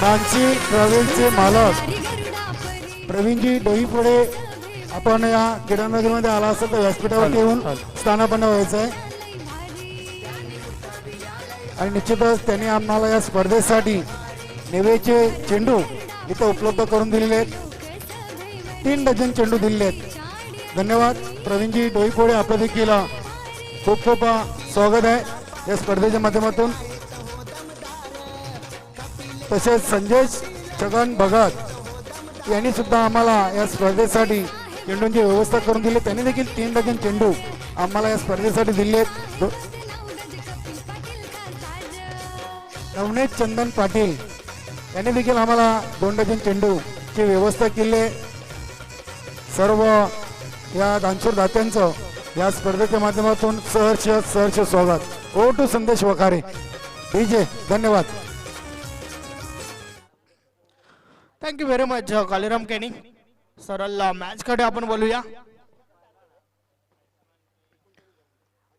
मानसी ट्रॅव्हलचे मालक प्रवीणजी डोईपुढे आपण या क्रीडानगरीमध्ये आला असेल तर व्यासपीठावरती येऊन स्थानापन्न व्हायचं आहे आणि निश्चितच त्यांनी आम्हाला या स्पर्धेसाठी नेवेचे चेंडू इथं उपलब्ध करून दिलेले आहेत 3 डझन चेंडू दिलेले आहेत धन्यवाद प्रवीणजी डोईपोळे आपलं देखील खूप खूप स्वागत आहे या स्पर्धेच्या माध्यमातून तसेच संजय छगन भगत यांनी सुद्धा आम्हाला या स्पर्धेसाठी चेंडूंची व्यवस्था करून दिली त्यांनी देखील 3 डझन चेंडू आम्हाला या स्पर्धेसाठी दिले आहेत नवनीत चंदन पाटील यांनी देखील आम्हाला 2 डझन चेंडूची व्यवस्था केली आहे सर्व या दानशूर दात्यांचं या स्पर्धेच्या माध्यमातून सहर्ष स्वागत ओ टू संदेश वखारे डीजे धन्यवाद थँक्यू व्हेरी मच कालीराम केनी सरळ मॅच कडे आपण बोलूया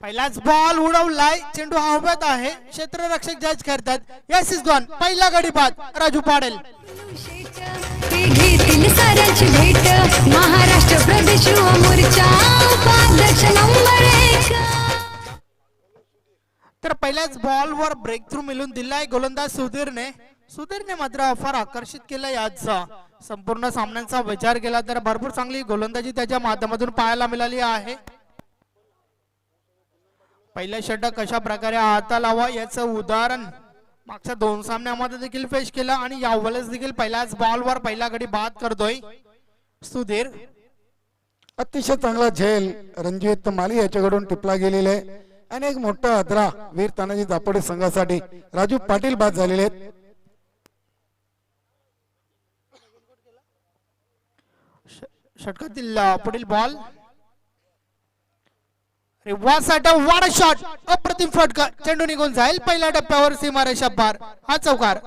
पहिलाच बॉल उडवलाय चेंडू हवेत आहे क्षेत्ररक्षक जज करतात यस इज गॉन पहिला गडी बाद राजू पाडेल घेतील साऱ्याची भेट महाराष्ट्र प्रदेश युवा मोर्चा उपाध्यक्ष नंबर 1 तर पहिल्याच बॉल वर ब्रेक थ्रू मिळून दिलाय गोलंदाज सुधीरने मात्र फार आकर्षित केलं याच संपूर्ण सामन्यांचा विचार केला तर भरपूर चांगली गोलंदाजी त्याच्या माध्यमातून पाहायला मिळाली आहे पहिल्या षटक कशा प्रकारे हाता लावा याचं उदाहरण मागच्या 2 सामन्यामध्ये देखील पेश केलं आणि यावेळेस देखील पहिल्याच बॉल वर पहिला गडी बाद करतोय सुधीर अतिशय चांगला झेल रणजित माली याच्याकडून टिपला गेलेला आहे आणि एक मोठा आदरा वीर तानाजी दापोडे संघासाठी राजू पाटील बाद झालेले आहेत षटकातील पुढील बॉल वाडा शॉट अप्रतिम फटका चेंडू निघून जाईल पहिल्या टप्प्यावर सीमारेषा पार हा चौकार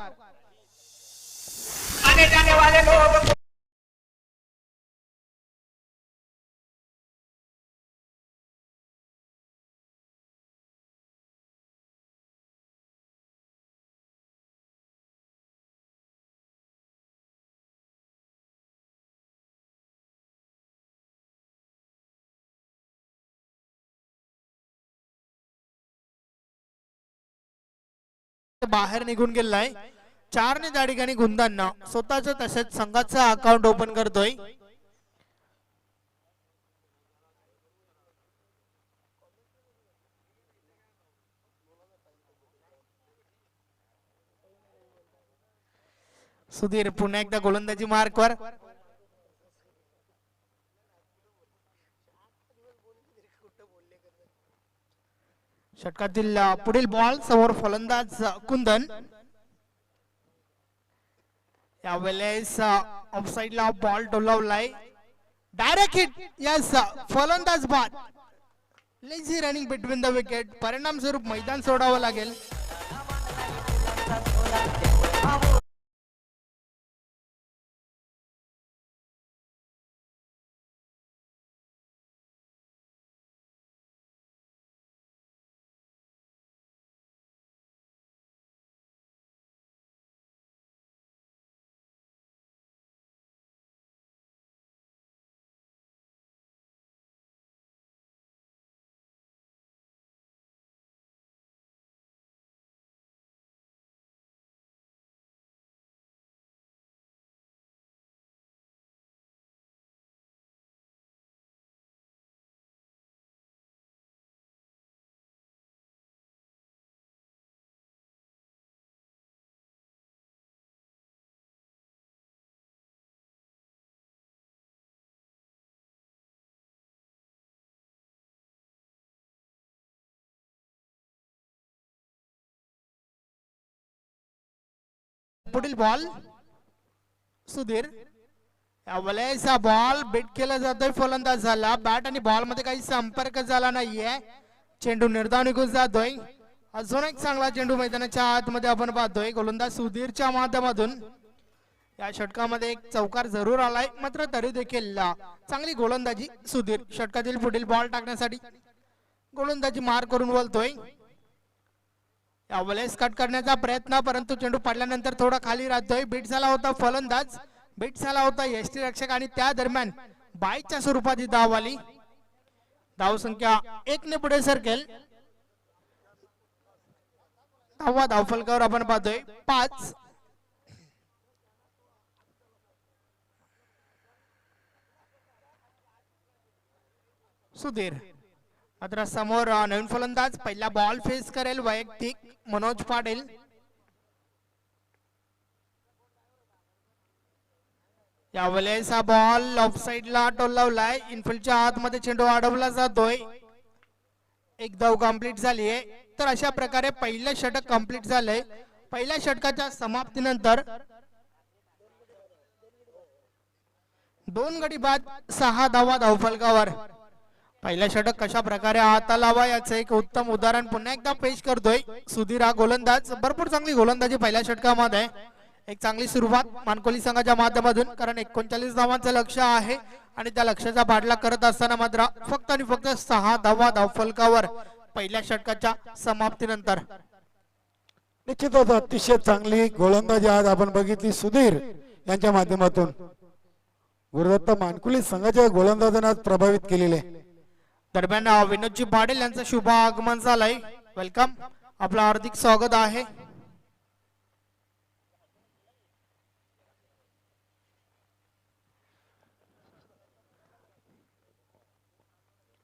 बाहेर निघून गेलाय 4 ने त्या ठिकाणी गुंदांना स्वतःच तसेच संघाचं अकाउंट ओपन करतोय सुधीर पुन्हा एकदा गोलंदाजी मार्कवर षटकातील पुढील बॉल समोर फलंदाज कुंदन यावेळेस ऑफसाइडला बॉल डोलावलाय डायरेक्ट हिट यस फलंदाज बाद lazy running between the wicket परिणाम स्वरूप मैदान सोडावं लागेल पुढील बॉल सुधीर यावेळेस बॉल बीट केला जातोय फलंदाज झाला बॅट आणि बॉल मध्ये काही संपर्क झाला नाहीये चेंडू निर्धाव निघून जातोय अजून एक चांगला चेंडू मैदानाच्या आतमध्ये आपण पाहतोय गोलंदाज सुधीरच्या माध्यमातून या षटकामध्ये एक चौकार जरूर आलाय मात्र तरी देखील चांगली गोलंदाजी सुधीर षटकातील पुढील बॉल टाकण्यासाठी गोलंदाजी मार करून बोलतोय यावेळेस कट करण्याचा प्रयत्न, परंतु चेंडू पडल्यानंतर थोडा खाली राहतोय. बीट झाला होता फलंदाज, बीट झाला होता यष्टी रक्षक आणि त्या दरम्यान बाईच्या स्वरूपात ही धाव आली. धाव संख्या 1 ने पुढे सरकेल. धावा धावफलकावर आपण पाहतोय 5. सुधीर मात्र समोर नवीन फलंदाज पहिला बॉल फेस करेल वैयक्तिक मनोज पाटील. यावेळेस हा बॉल ऑफ साइडला टोलवलाय. इनफिल्डच्या आतमध्ये चेंडू अडवला जातोय. एक धाव कंप्लीट झाली आहे. तर अशा प्रकारे पहिलं षटक कंप्लीट झालंय. पहिल्या षटकाच्या समाप्तीनंतर 2 गडी बाद 6 धावा धावफलकावर. पहिलं षटक कशा प्रकारे हाता लावा याचं एक उत्तम उदाहरण पुन्हा एकदा पेश करतोय सुधीर हा गोलंदाज. भरपूर चांगली गोलंदाजी पहिल्या षटकामध्ये. एक चांगली सुरुवात मानकोली संघाच्या माध्यमातून, कारण 39 धावांचं लक्ष आहे आणि त्या लक्ष्याचा पाठलाग करत असताना मात्र फक्त आणि फक्त 6 धावा धावफलकावर पहिल्या षटकाच्या समाप्तीनंतर. निश्चितच अतिशय चांगली गोलंदाजी आज आपण बघितली सुधीर यांच्या माध्यमातून. गुरुदत्त मानकुली संघाच्या गोलंदाजांना आज प्रभावित केलेले. दरम्यान विनोदजी पाटील यांचं शुभ आगमन झालंय. वेलकम, आपलं हार्दिक स्वागत आहे.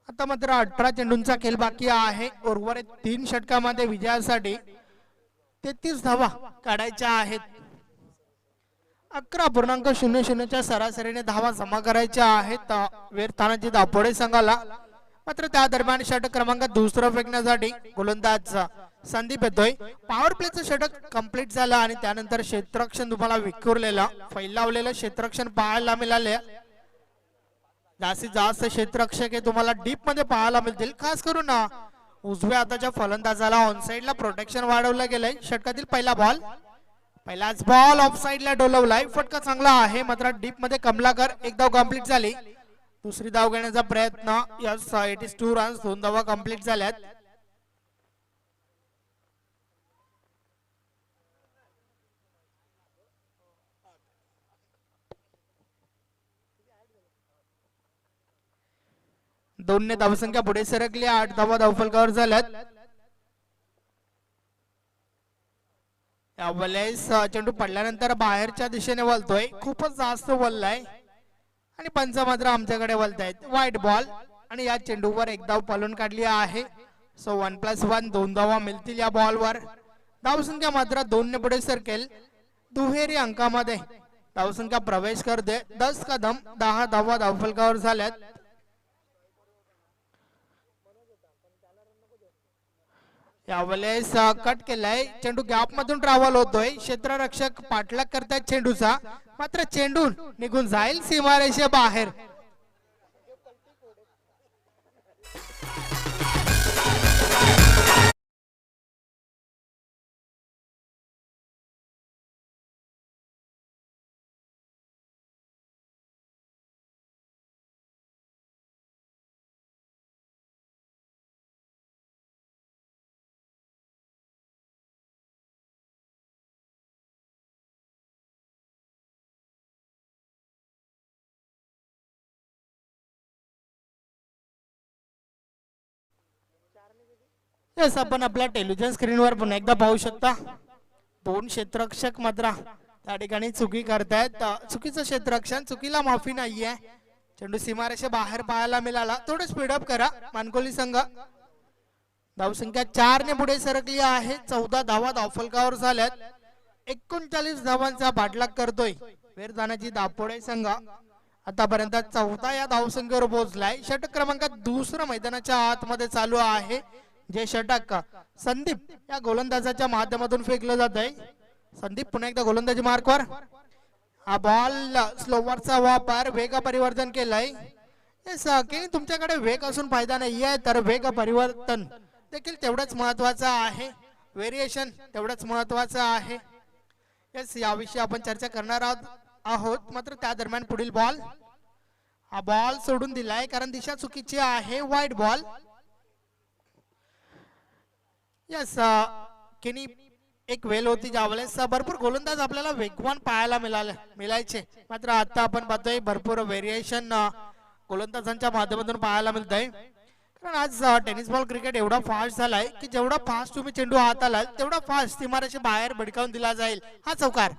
आता मात्र 18 चेंडूंचा खेळ बाकी आहे. उर्वरित 3 षटकामध्ये विजयासाठी 33 धावा काढायच्या आहेत. 11.00 च्या सरासरीने धावा जमा करायच्या आहेत वीर तानाजी दापोडे संघाला. मात्र त्या दरम्यान षटक क्रमांक 2 फेकण्यासाठी गोलंदाज संदीप येतोय. पॉवर प्लेचं षटक कंप्लीट झालं आणि त्यानंतर क्षेत्ररक्षण तुम्हाला विखुरलेलं फैलावलेलं क्षेत्ररक्षण पाहायला मिळाले. जास्तीत जास्त क्षेत्ररक्षक हे तुम्हाला डीप मध्ये पाहायला मिळतील. खास करून उजव्या हाताच्या फलंदाजाला ऑन साइडला प्रोटेक्शन वाढवलं गेलंय. षटकातील पहिला बॉल, पहिलाच बॉल ऑफ साइडला डोलवलाय. फटका चांगला आहे मात्र डीप मध्ये कमलाकर. एक धाव कंप्लीट झाली. दुसरी धाव घेण्याचा प्रयत्न. यस, 82 रन्स, 2 धावा कंप्लीट झाल्यात. दोनने धावसंख्या पुढे सरकली. 8 धावा धावफलकावर झाल्यात. यावेळेस चेंडू पडल्यानंतर बाहेरच्या दिशेने वळतोय. खूपच जास्त वळलाय आणि पंच मात्र आमच्याकडे वळतायत. वाईट बॉल आणि या चेंडूवर एक धाव पळून काढली आहे. सो 1+1, 2 धावा मिळतील या बॉलवर. धावसंख्या मात्र 2 ने पुढे सरकेल. दुहेरी अंकामध्ये धावसंख्या प्रवेश करते. 10 कदम 10 धावा धावफलकावर झाल्यात. यावेळेस कट केलाय. चेंडू गॅप मधून ट्रॅव्हल होतोय. क्षेत्ररक्षक पाठलाग करतायत चेंडूचा, मात्र चेंडू निघून जाईल सीमारेषे बाहेर. यस, आपण आपल्या टेलिव्हिजन स्क्रीनवर पुन्हा एकदा पाहू शकता. 2 क्षेत्ररक्षक मात्र त्या ठिकाणी चुकी करतायत. चुकीचं क्षेत्ररक्षण, चुकीला माफी नाहीये. चेंडू सीमारेषे बाहेर पाहायला मिळाला. थोडं स्पीडअप करा मानकोली संघ. धावसंख्या 4 ने पुढे सरकली आहे. 14 धावा धावफलकावर झाल्यात. 39 धावांचा पाठलाग करतोय वीर तानाजी दापोडे संघ. आतापर्यंत 4था या धावसंख्येवर पोहोचलाय. षटक क्रमांक 2 मैदानाच्या आतमध्ये चालू आहे. जे षटक संदीप या गोलंदाजाच्या माध्यमातून फेकलं जात आहे. संदीप पुन्हा एकदा गोलंदाजी मार्कवर. हा बॉल स्लोवरचा वापर, वेग परिवर्तन केलंय. तुमच्याकडे वेग असून फायदा नाहीये, तर वेग परिवर्तन देखील तेवढंच महत्वाचं आहे. व्हेरिएशन तेवढंच महत्वाचं आहे. यस, याविषयी आपण चर्चा करणार आहोत. मात्र त्या दरम्यान पुढील बॉल, हा बॉल सोडून दिलाय कारण दिशा चुकीची आहे. वाईट बॉल. यस, एक्केनी एक वेल होती ज्यावेळेस भरपूर गोलंदाज आपल्याला वेगवान पाहायला मिळायचे, मात्र आता आपण पाहतोय भरपूर व्हेरिएशन गोलंदाजांच्या माध्यमातून पाहायला मिळत आहे. कारण आज टेनिस बॉल क्रिकेट एवढा फास्ट झालाय की जेवढा फास्ट तुम्ही चेंडू हाताला तेवढा फास्ट सीमारेषे बाहेर भडकावून दिला जाईल. हा चौकार.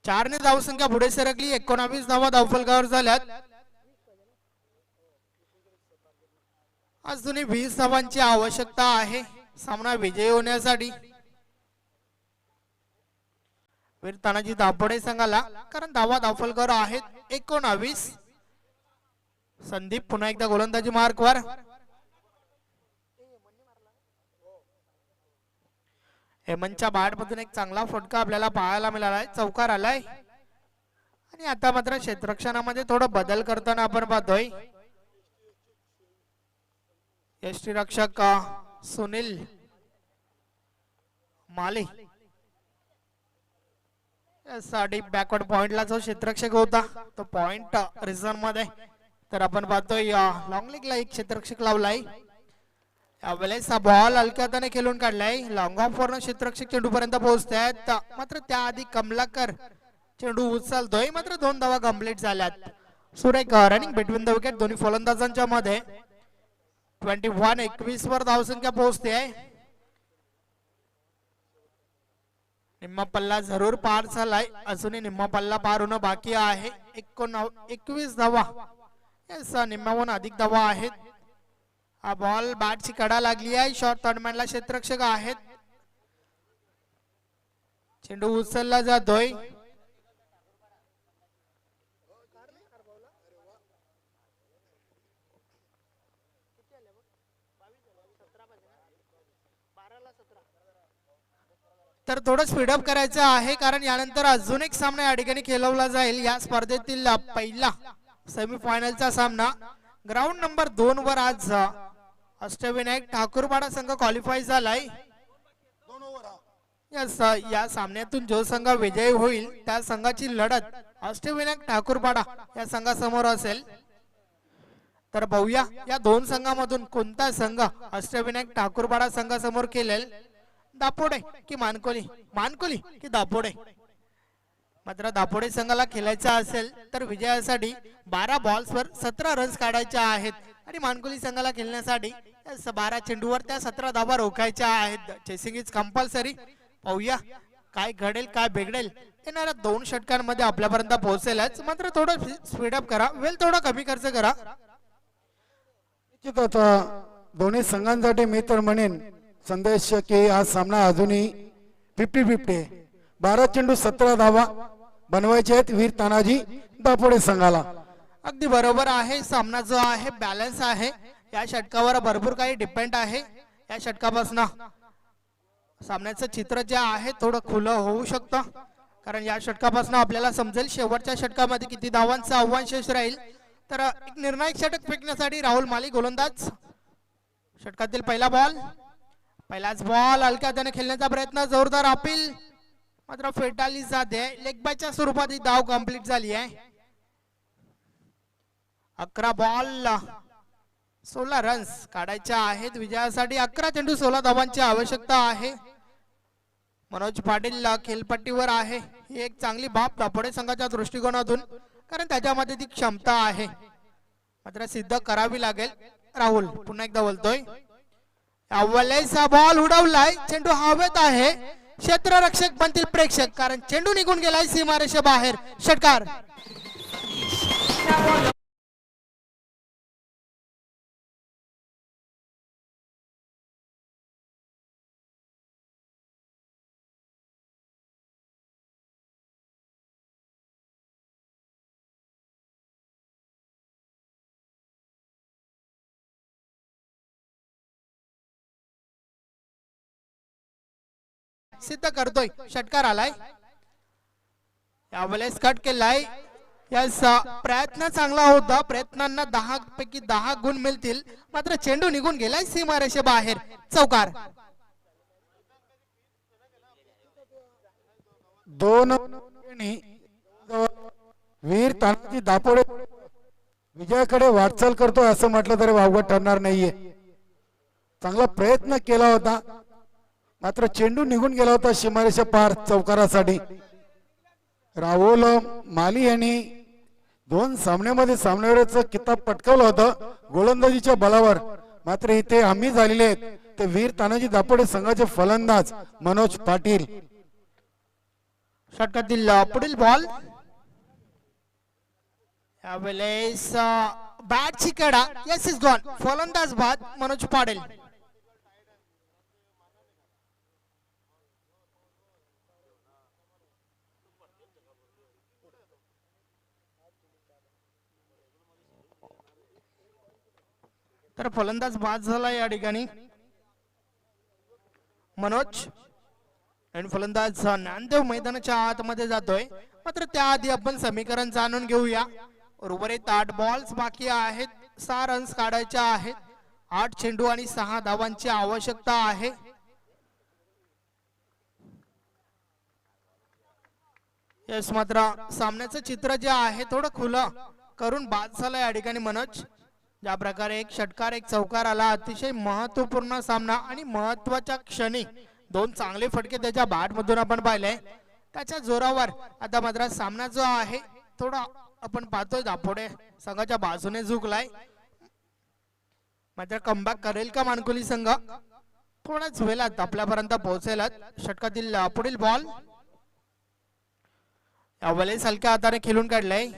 चारने धावसंख्या पुढे सरकली. 19 धावा धावफलकावर झाल्यात. अजूनही 20 धावांची आवश्यकता आहे सामना विजयी होण्यासाठी. वीर तानाजी दापोडे संघाला, कारण धावा धावफलकावर आहेत 19. संदीप पुन्हा एकदा गोलंदाजी मार्कवर. हेमंतच्या बॅट मधून एक चांगला फटका आपल्याला पाहायला मिळालाय. चौकार आलाय. आणि आता मात्र क्षेत्ररक्षणामध्ये थोडा बदल करताना आपण पाहतोय. यष्टीरक्षक सुनील माले साठी बॅकवर्ड पॉइंटला जो क्षेत्ररक्षक होता तो पॉइंट रिझर्व मध्ये, तर आपण पाहतोय लॉंग लेगला एक क्षेत्ररक्षक लावलाय. यावेळेस हा बॉल हलक्या हाताने खेळून काढलाय. लॉंग ऑफ वरून क्षेत्ररक्षक चेंडू पर्यंत पोहोचतायत, मात्र त्याआधी कमलाकर चेंडू उचलतोय. मात्र 2 धावा कंप्लीट झाल्यात. सुरेख रनिंग बिटवीन द विकेट दोन्ही फलंदाजांच्या मध्ये. 21 वर धावसंख्या पोहोचते आहे. निम्मा पल्ला जरूर पार झालाय. अजूनही निम्मा पल्ला पार होणं बाकी आहे. 21 धावा, निम्म्याहून अधिक धावा आहेत. हा बॉल बॅटची कडा लागली आहे. शॉर्ट थर्डमॅनला क्षेत्ररक्षक आहेत. चेंडू उचलला जातोय. तर थोडं स्पीडअप करायचं आहे, कारण यानंतर अजून एक सामना या ठिकाणी खेळवला जाईल. या स्पर्धेतील पहिला सेमीफायनलचा सामना ग्राउंड नंबर 2 वर आज अष्टविनायक ठाकूरपाडा संघ क्वालिफाय झालाय. या सामन्यातून जो संघ विजयी होईल त्या संघाची लढत अष्टविनायक ठाकूरपाडा या संघासमोर असेल. तर पाहूया या 2 संघामधून कोणता संघ अष्टविनायक ठाकूरपाडा संघासमोर खेळेल. दापोडे की मानकोली, मानकोली की दापोडे. मात्र दापोडे संघाला खेळायचा असेल तर विजयासाठी 12 बॉल्सवर 17 रन्स काढायचे आहेत. आणि मानकोली संघाला खेळण्यासाठी 12 चेंडूवर त्या 17 धावा रोखायच्या आहेत. Chasing is compulsory. पाहूया काय घडेल काय बिघडेल. येणाऱ्या 2 षटकांमध्ये आपल्यापर्यंत पोहोचेलच, मात्र थोडं स्पीडअप करा, वेळ थोडा कमी खर्च करा. आता दोन्ही संघांसाठी मी तर म्हणेन संदेश की हा सामना अजूनही 50-50 आहे. 12 चेंडू 17 धावा बनवायचे आहेत वीर तानाजी दापोडे संघाला. अगदी बरोबर आहे. सामना जो आहे बॅलन्स आहे. या षटकावर भरपूर काही डिपेंड आहे. या षटकापासून सामन्याचं चित्र जे आहे थोडं खुलं होऊ शकतं, कारण या षटकापासून आपल्याला समजेल शेवटच्या षटकामध्ये किती धावांचं आव्हान शेष राहील. तर एक निर्णायक षटक फेकण्यासाठी राहुल माली गोलंदाज. षटकातील पहिला बॉल, पहिलाच बॉल हलक्या हाताने खेळण्याचा प्रयत्न, जोरदार अपील, मात्र फेटाळली जाते. लेग बायच्या स्वरूपात ही धाव कंप्लीट झाली आहे. 11 बॉल 16 रन्स काढायच्या आहेत विजयासाठी. 11 चेंडू 16 धावांची आवश्यकता आहे. मनोज पाटील खेळपट्टीवर आहे. ही एक चांगली बाब दापोडे संघाच्या दृष्टिकोनातून, कारण त्याच्यामध्ये ती क्षमता आहे, मात्र सिद्ध करावी लागेल. राहुल पुन्हा एकदा बोलतोय. अव्वलेचा बॉल उडवलाय. चेंडू हवेत आहे. क्षेत्ररक्षक बनतील प्रेक्षक, कारण चेंडू निघून गेलाय सीमारेषे बाहेर. षटकार. सिद्ध करतोय. षटकार आलाय. यावेळेस कट केलाय. यस प्रयत्न चांगला होता, प्रयत्नांना 10 पैकी 10 गुण मिळतील, मात्र चेंडू निघून गेलाय सीमारेषे बाहेर. चौकार. दोन वीर तानाजी दापोडे विजयाकडे वाटचाल करतोय असं म्हटलं तरी वावगं ठरणार नाहीये. चांगला प्रयत्न केला होता, मात्र चेंडू निघून गेला होता सीमारेषा पार चौकारासाठी. राहुल माली यांनी 2 सामन्यामध्ये सामनावीराचं किताब पटकावलं होतं गोलंदाजीच्या बळावर, मात्र इथे आम्ही झालेले आहेत ते वीर तानाजी दापोडे संघाचे फलंदाज मनोज पाटील. षटकातील पुढील बॉल. यावेळेस बॅटची कडा. Yes is gone. फलंदाज बाद मनोज पाटील. तर फलंदाज बाद झाला या ठिकाणी मनोज. आणि फलंदाज नांदेव मैदानाच्या आतमध्ये जातोय, मात्र त्याआधी आपण समीकरण जाणून घेऊया. उर्वरित 8 बॉल्स बाकी आहेत, 6 रन्स काढायचे आहेत, 8 चेंडू आणि 6 धावांची आवश्यकता आहे. यस मात्र सामन्याचं चित्र जे आहे थोडं खुलं करून बाद झालं या ठिकाणी मनोज. ज्या प्रकारे एक षटकार एक चौकार आला, अतिशय महत्वपूर्ण सामना आणि महत्वाच्या क्षणी 2 चांगले फटके त्याच्या बॅट मधून आपण पाहिले. त्याच्या जोरावर आता मात्र सामना जो आहे थोडा आपण पाहतोय दापोडे संघाच्या बाजूने झुकलाय. मात्र कमबॅक करेल का मानकुली संघ? थोड्याच वेळात आपल्यापर्यंत पोहोचेल. षटकातील पुढील बॉल. यावेळेस हलक्या हाताने खेळून काढलाय.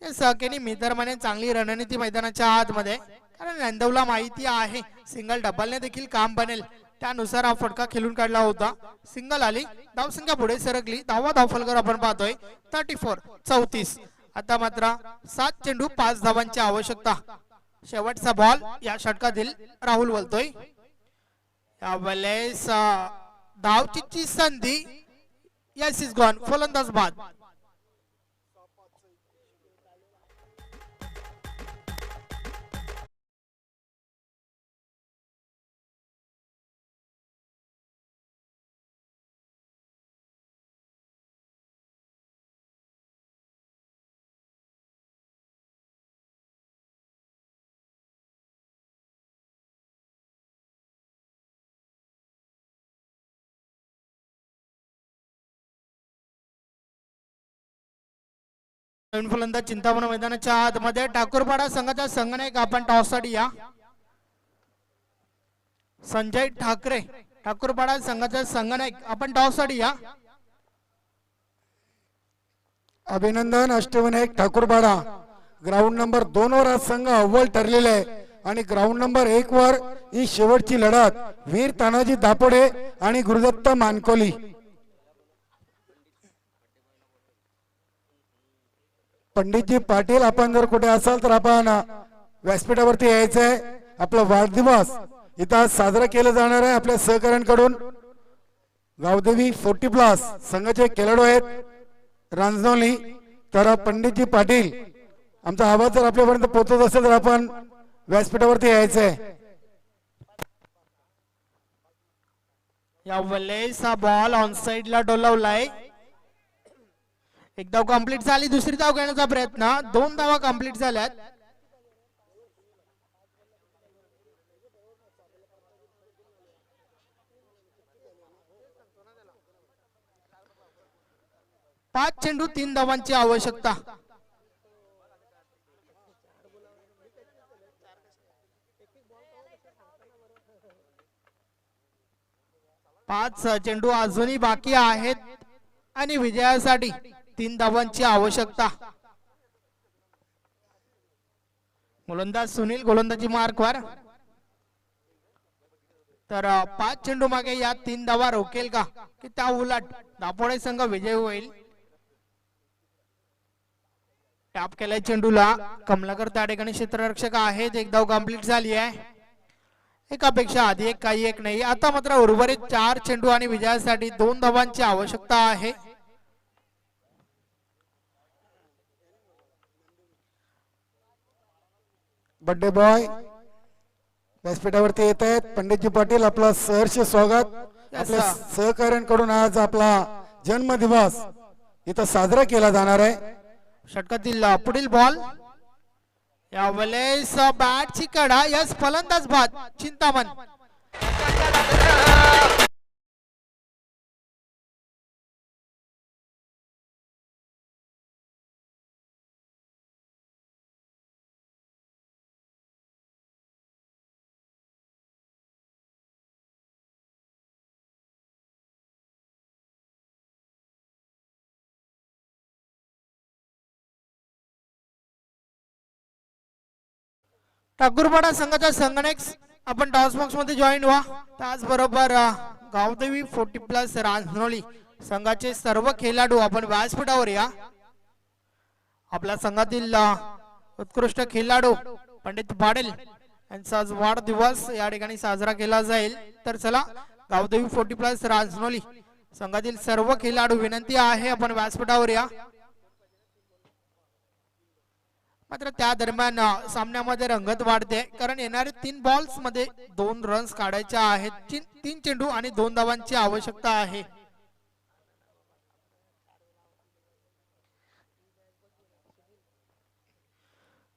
सहकेनी मितरमाने चांगली रणनीती मैदानाच्या आतमध्ये, कारण नांदवला माहिती आहे सिंगल डबलने देखील काम बनेल, त्यानुसार हा फटका खेळून काढला होता. सिंगल आली, धावसंख्या पुढे सरकली. धाव फलकर आपण पाहतोय 34-34. आता मात्र 7 चेंडू 5 धावांची आवश्यकता. शेवटचा बॉल या षटकातील राहुल बोलतोय. यावेळेस धावची संधी. Yes is gone. फलंदाज बाद. फलंदाज चिंतामण मैदानाच्या आतमध्ये. ठाकूरपाडा संघाचा संघनायक आपण टॉससाठी या. संजय ठाकरे ठाकूरपाडा संघाचा संघनायक आपण टॉससाठी या. अभिनंदन अष्टविनायक ठाकूरपाडा. ग्राउंड नंबर 2 वर आज संघ अव्वल ठरलेला आहे आणि ग्राउंड नंबर 1 वर ही शेवटची लढत वीर तानाजी दापोडे आणि गुरुदत्त मानकोली. पंडितजी पाटील, आपण जर कुठे असाल तर आपण व्यासपीठावरती यायचंय. आपला वाढदिवस इथं साजरा केला जाणार आहे आपल्या सहकाऱ्यांकडून. गावदेवी 40+ संघाचे खेळाडू आहेत रांजणोली. तर पंडितजी पाटील, आमचा आवाज जर आपल्यापर्यंत पोहोचत असेल तर आपण व्यासपीठावरती यायचंय. यावेळेस हा बॉल ऑन साइड ला डोलावलाय. एक धाव कंप्लीट झाली, दुसरी धाव घेण्याचा प्रयत्न. 2 धावा कंप्लीट झाल्यात. पाच चेंडू 3 धावांची आवश्यकता. पाच चेंडू अजूनही बाकी आहेत आणि विजयासाठी 3 धावांची आवश्यकता. गोलंदाज सुनील गोलंदाजी मार्कवर. तर 5 चेंडू मागे या 3 धावा रोकेल का, की त्या उलट दापोडे संघ विजय होईल? टॅप केलाय चेंडूला. कमलाकर त्या ठिकाणी क्षेत्ररक्षक आहेत. 1 धाव कंप्लीट झाली आहे. एकापेक्षा आधी एक काही एक नाही. आता मात्र उर्वरित 4 चेंडू आणि विजयासाठी 2 धावांची आवश्यकता आहे. बर्थडे बॉय व्यासपीठावरती येत आहेत. पंडितजी पाटील आपला सहर्ष स्वागत. आपल्या sir. सहकाऱ्यांकडून आज आपला जन्मदिवस इथं साजरा केला जाणार आहे. षटकातील पुढील बॉल यावेळेस बॅटची कडा. यस फलंदाज बाद चिंतामण. ठाकूरपाडा संघाचा संगणक आपण टॉस बॉक्स मध्ये जॉईन व्हा. त्याचबरोबर गावदेवी 40+ रांजणोली संघाचे सर्व खेळाडू आपण व्यासपीठावर या. आपल्या संघातील उत्कृष्ट खेळाडू पंडित पाटील यांचा आज वाढदिवस या ठिकाणी साजरा केला जाईल. तर चला गावदेवी 40+ रांजणोली संघातील सर्व खेळाडू विनंती आहे आपण व्यासपीठावर या. मात्र त्या दरम्यान सामन्यामध्ये रंगत वाढते कारण येणारे 3 बॉल्स मध्ये 2 रन्स काढायचे आहेत. 3 चेंडू आणि 2 धावांची आवश्यकता आहे.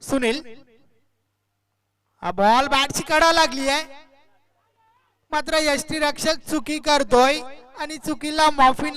सुनील हा बॉल बॅटची कडा लागली आहे. मात्र यष्टीरक्षक चुकी करतोय आणि चुकीला माफी